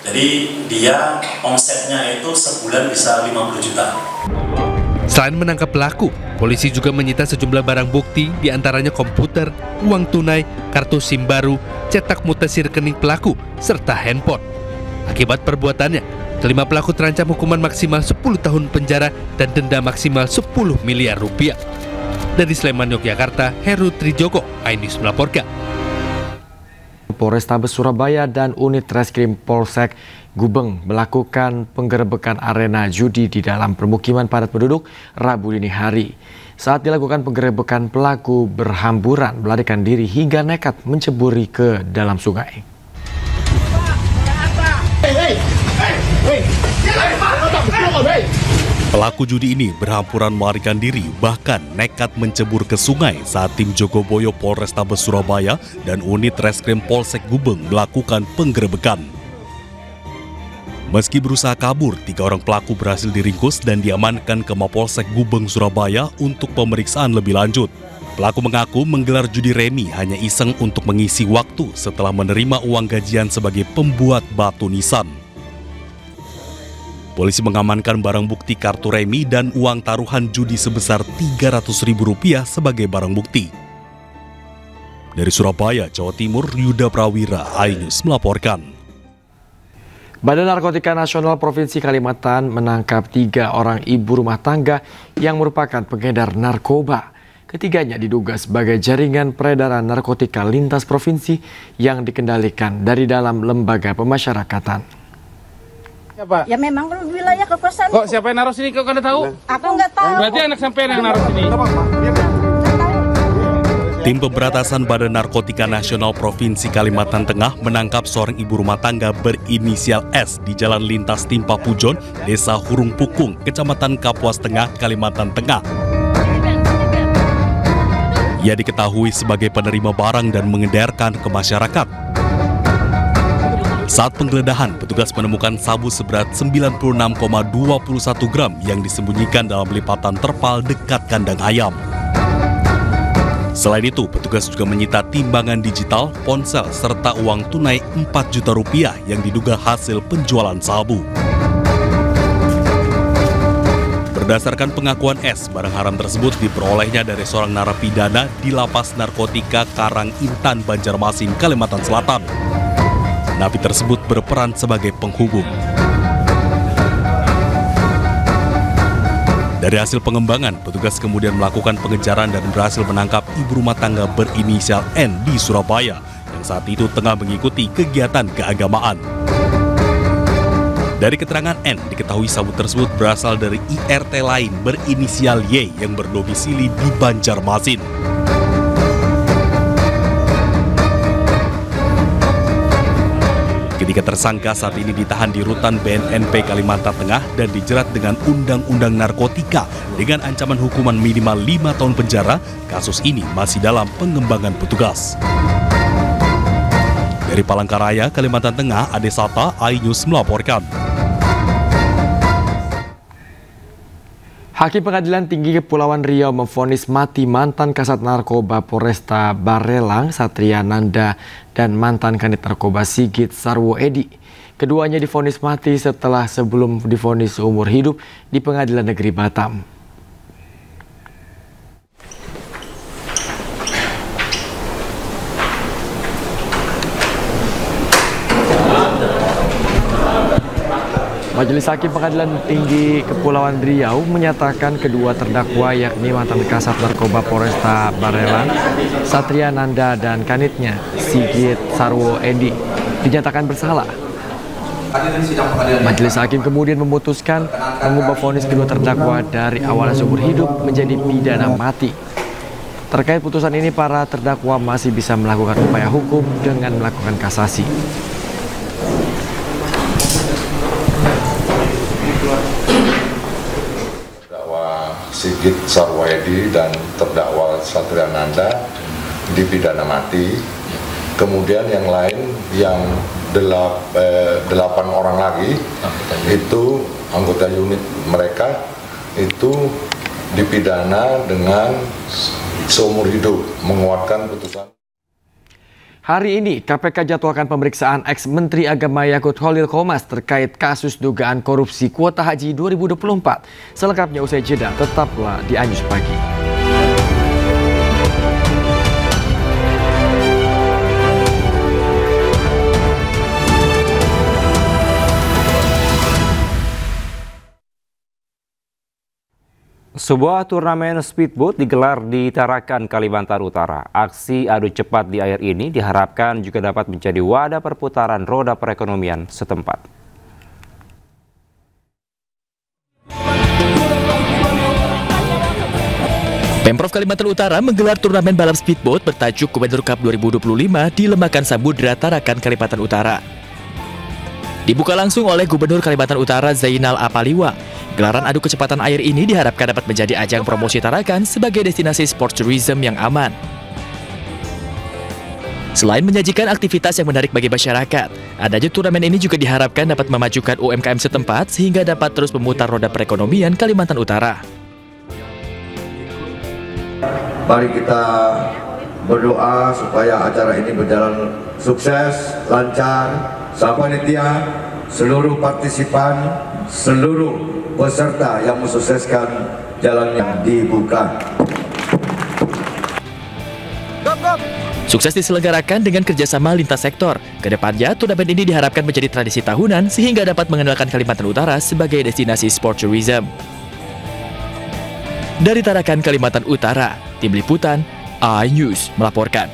Speaker 19: Jadi dia omsetnya itu sebulan bisa 50 juta.
Speaker 2: Selain menangkap pelaku, polisi juga menyita sejumlah barang bukti, diantaranya komputer, uang tunai, kartu SIM baru, cetak mutasi rekening pelaku, serta handphone. Akibat perbuatannya, kelima pelaku terancam hukuman maksimal 10 tahun penjara dan denda maksimal 10 miliar rupiah. Dari Sleman, Yogyakarta, Heru Trijoko, iNews melaporkan.
Speaker 1: Polrestabes Surabaya dan unit Reskrim Polsek Gubeng melakukan penggerebekan arena judi di dalam permukiman padat penduduk Rabu dini hari. Saat dilakukan penggerebekan, pelaku berhamburan melarikan diri hingga nekat menceburi ke dalam sungai.
Speaker 20: Pelaku judi ini berhamburan melarikan diri, bahkan nekat mencebur ke sungai saat tim Jogoboyo Polrestabes Surabaya dan unit Reskrim Polsek Gubeng melakukan penggerebekan. Meski berusaha kabur, 3 orang pelaku berhasil diringkus dan diamankan ke Mapolsek Gubeng Surabaya untuk pemeriksaan lebih lanjut. Pelaku mengaku menggelar judi remi hanya iseng untuk mengisi waktu setelah menerima uang gajian sebagai pembuat batu nisan. Polisi mengamankan barang bukti kartu remi dan uang taruhan judi sebesar Rp300.000 sebagai barang bukti. Dari Surabaya, Jawa Timur, Yuda Prawira, iNews melaporkan.
Speaker 1: Badan Narkotika Nasional Provinsi Kalimantan menangkap 3 orang ibu rumah tangga yang merupakan pengedar narkoba. Ketiganya diduga sebagai jaringan peredaran narkotika lintas provinsi yang dikendalikan dari dalam lembaga pemasyarakatan.
Speaker 3: Siapa? Ya memang wilayah kekuasaan.
Speaker 10: Kok siapa yang naruh sini? Kok Anda tahu?
Speaker 3: Aku nggak tahu.
Speaker 10: Berarti anak sampean yang naruh sini.
Speaker 20: Tim Pemberantasan Badan Narkotika Nasional Provinsi Kalimantan Tengah menangkap seorang ibu rumah tangga berinisial S di Jalan Lintas Timpa Pujon, Desa Hurung Pukung, Kecamatan Kapuas Tengah, Kalimantan Tengah. Ia diketahui sebagai penerima barang dan mengedarkan ke masyarakat. Saat penggeledahan, petugas menemukan sabu seberat 96,21 gram yang disembunyikan dalam lipatan terpal dekat kandang ayam. Selain itu, petugas juga menyita timbangan digital, ponsel, serta uang tunai Rp4 juta yang diduga hasil penjualan sabu. Berdasarkan pengakuan S, barang haram tersebut diperolehnya dari seorang narapidana di Lapas Narkotika Karang Intan, Banjarmasin, Kalimantan Selatan. Napi tersebut berperan sebagai penghubung. Dari hasil pengembangan, petugas kemudian melakukan pengejaran dan berhasil menangkap ibu rumah tangga berinisial N di Surabaya yang saat itu tengah mengikuti kegiatan keagamaan. Dari keterangan N, diketahui sabu tersebut berasal dari IRT lain berinisial Y yang berdomisili di Banjarmasin. Ketiga tersangka saat ini ditahan di Rutan BNNP Kalimantan Tengah dan dijerat dengan Undang-Undang Narkotika dengan ancaman hukuman minimal 5 tahun penjara. Kasus ini masih dalam pengembangan petugas. Dari Palangkaraya, Kalimantan Tengah, Ade Sata, iNews melaporkan.
Speaker 1: Hakim Pengadilan Tinggi Kepulauan Riau memvonis mati mantan Kasat Narkoba Polresta Barelang, Satria Nanda, dan mantan Kanit Narkoba Sigit Sarwo Edi. Keduanya divonis mati setelah sebelum divonis seumur hidup di Pengadilan Negeri Batam. Majelis Hakim Pengadilan Tinggi Kepulauan Riau menyatakan kedua terdakwa yakni mantan Kasat Narkoba Polresta Barelang, Satria Nanda, dan kanitnya Sigit Sarwo Edi dinyatakan bersalah. Majelis Hakim kemudian memutuskan mengubah vonis kedua terdakwa dari awal seumur hidup menjadi pidana mati. Terkait putusan ini, para terdakwa masih bisa melakukan upaya hukum dengan melakukan kasasi.
Speaker 6: Sigit Sarwo Edi dan terdakwa Satria Nanda dipidana mati. Kemudian yang lain yang 8 orang lagi itu anggota unit mereka itu dipidana dengan seumur hidup, menguatkan putusan.
Speaker 1: Hari ini, KPK jadwalkan pemeriksaan ex-Menteri Agama Yakut Khalil Qomas terkait kasus dugaan korupsi kuota haji 2024. Selengkapnya usai jeda, tetaplah di iNews Pagi.
Speaker 21: Sebuah turnamen speedboat digelar di Tarakan, Kalimantan Utara. Aksi adu cepat di air ini diharapkan juga dapat menjadi wadah perputaran roda perekonomian setempat.
Speaker 23: Pemprov Kalimantan Utara menggelar turnamen balap speedboat bertajuk Gubernur Cup 2025 di Lemakan Samudra, Tarakan, Kalimantan Utara. Dibuka langsung oleh Gubernur Kalimantan Utara Zainal Apaliwa. Gelaran adu kecepatan air ini diharapkan dapat menjadi ajang promosi Tarakan sebagai destinasi sport tourism yang aman. Selain menyajikan aktivitas yang menarik bagi masyarakat, adanya turnamen ini juga diharapkan dapat memajukan UMKM setempat sehingga dapat terus memutar roda perekonomian Kalimantan Utara.
Speaker 4: Mari kita berdoa supaya acara ini berjalan sukses, lancar, sama panitia, seluruh partisipan, seluruh peserta yang mensukseskan jalan yang dibuka.
Speaker 23: Sukses diselenggarakan dengan kerjasama lintas sektor. Kedepannya, turnamen ini diharapkan menjadi tradisi tahunan sehingga dapat mengenalkan Kalimantan Utara sebagai destinasi sport tourism. Dari Tarakan, Kalimantan Utara, Tim Liputan, iNews melaporkan.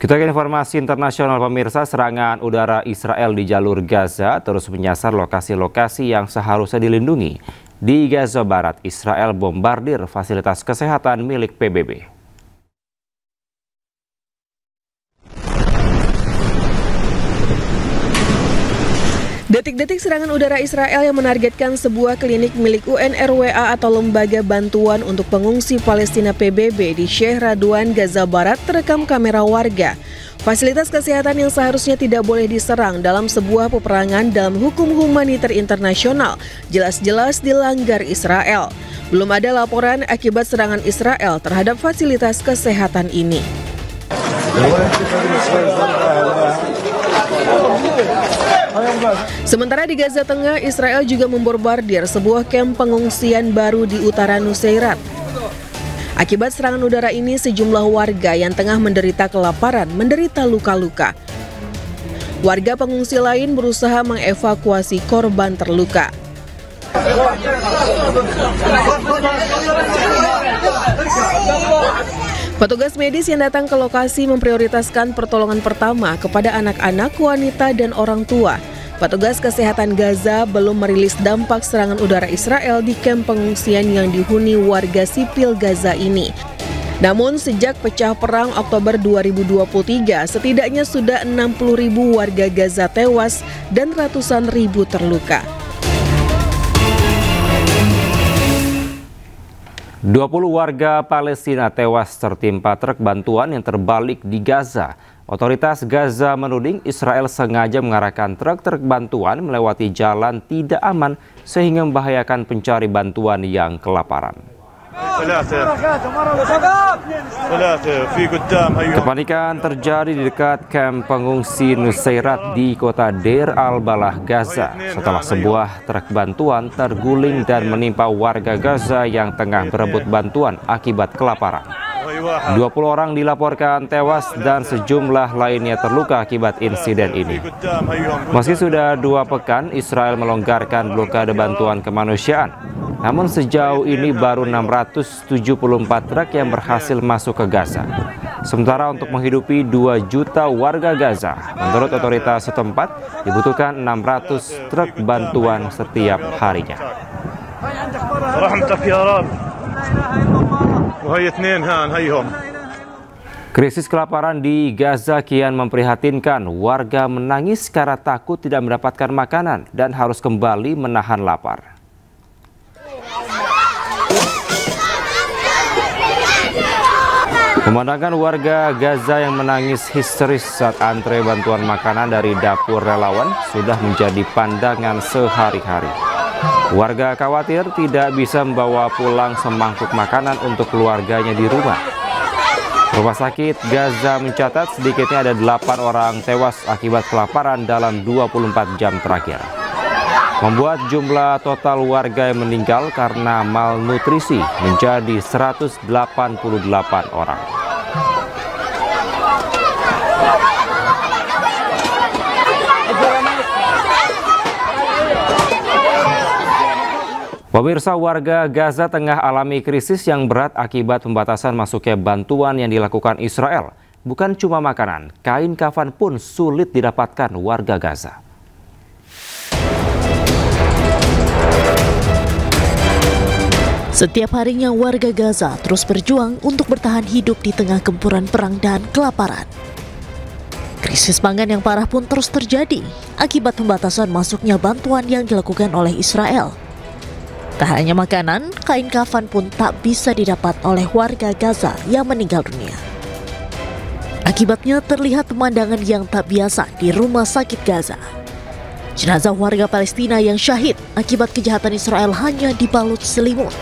Speaker 21: Kita ke informasi internasional pemirsa, serangan udara Israel di jalur Gaza terus menyasar lokasi-lokasi yang seharusnya dilindungi. Di Gaza Barat, Israel bombardir fasilitas kesehatan milik PBB.
Speaker 5: Detik-detik serangan udara Israel yang menargetkan sebuah klinik milik UNRWA atau Lembaga Bantuan untuk Pengungsi Palestina PBB di Sheikh Radwan, Gaza Barat terekam kamera warga. Fasilitas kesehatan yang seharusnya tidak boleh diserang dalam sebuah peperangan dalam hukum humaniter internasional jelas-jelas dilanggar Israel. Belum ada laporan akibat serangan Israel terhadap fasilitas kesehatan ini. Sementara di Gaza Tengah, Israel juga membombardir sebuah kamp pengungsian baru di utara Nuseirat. Akibat serangan udara ini, sejumlah warga yang tengah menderita kelaparan menderita luka-luka. Warga pengungsi lain berusaha mengevakuasi korban terluka. Petugas medis yang datang ke lokasi memprioritaskan pertolongan pertama kepada anak-anak, wanita, dan orang tua. Petugas kesehatan Gaza belum merilis dampak serangan udara Israel di kamp pengungsian yang dihuni warga sipil Gaza ini. Namun sejak pecah perang Oktober 2023, setidaknya sudah 60.000 warga Gaza tewas dan ratusan ribu terluka.
Speaker 21: 20 warga Palestina tewas tertimpa truk bantuan yang terbalik di Gaza. Otoritas Gaza menuding Israel sengaja mengarahkan truk-truk bantuan melewati jalan tidak aman sehingga membahayakan pencari bantuan yang kelaparan. Kepanikan terjadi di dekat kamp pengungsi Nuseirat di kota Deir al-Balah, Gaza, setelah sebuah truk bantuan terguling dan menimpa warga Gaza yang tengah berebut bantuan akibat kelaparan. 20 orang dilaporkan tewas dan sejumlah lainnya terluka akibat insiden ini. Meski sudah 2 pekan Israel melonggarkan blokade bantuan kemanusiaan, namun sejauh ini baru 674 truk yang berhasil masuk ke Gaza. Sementara untuk menghidupi 2 juta warga Gaza, menurut otoritas setempat dibutuhkan 600 truk bantuan setiap harinya. Krisis kelaparan di Gaza kian memprihatinkan. Warga menangis karena takut tidak mendapatkan makanan dan harus kembali menahan lapar. Pemandangan warga Gaza yang menangis histeris saat antre bantuan makanan dari dapur relawan sudah menjadi pandangan sehari-hari. Warga khawatir tidak bisa membawa pulang semangkuk makanan untuk keluarganya di rumah. Rumah sakit Gaza mencatat sedikitnya ada 8 orang tewas akibat kelaparan dalam 24 jam terakhir, membuat jumlah total warga yang meninggal karena malnutrisi menjadi 188 orang. Pemirsa, warga Gaza tengah alami krisis yang berat akibat pembatasan masuknya bantuan yang dilakukan Israel. Bukan cuma makanan, kain kafan pun sulit didapatkan warga Gaza.
Speaker 8: Setiap harinya warga Gaza terus berjuang untuk bertahan hidup di tengah gempuran perang dan kelaparan. Krisis pangan yang parah pun terus terjadi akibat pembatasan masuknya bantuan yang dilakukan oleh Israel. Tak hanya makanan, kain kafan pun tak bisa didapat oleh warga Gaza yang meninggal dunia. Akibatnya terlihat pemandangan yang tak biasa di rumah sakit Gaza. Jenazah warga Palestina yang syahid akibat kejahatan Israel hanya dibalut selimut.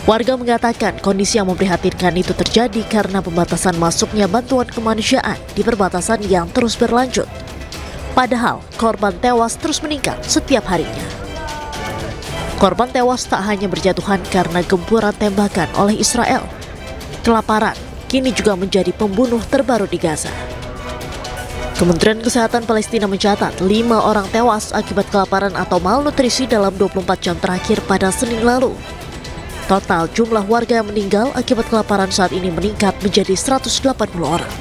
Speaker 8: Warga mengatakan kondisi yang memprihatinkan itu terjadi karena pembatasan masuknya bantuan kemanusiaan di perbatasan yang terus berlanjut. Padahal korban tewas terus meningkat setiap harinya. Korban tewas tak hanya berjatuhan karena gempuran tembakan oleh Israel. Kelaparan kini juga menjadi pembunuh terbaru di Gaza. Kementerian Kesehatan Palestina mencatat 5 orang tewas akibat kelaparan atau malnutrisi dalam 24 jam terakhir pada Senin lalu. Total jumlah warga yang meninggal akibat kelaparan saat ini meningkat menjadi 180 orang.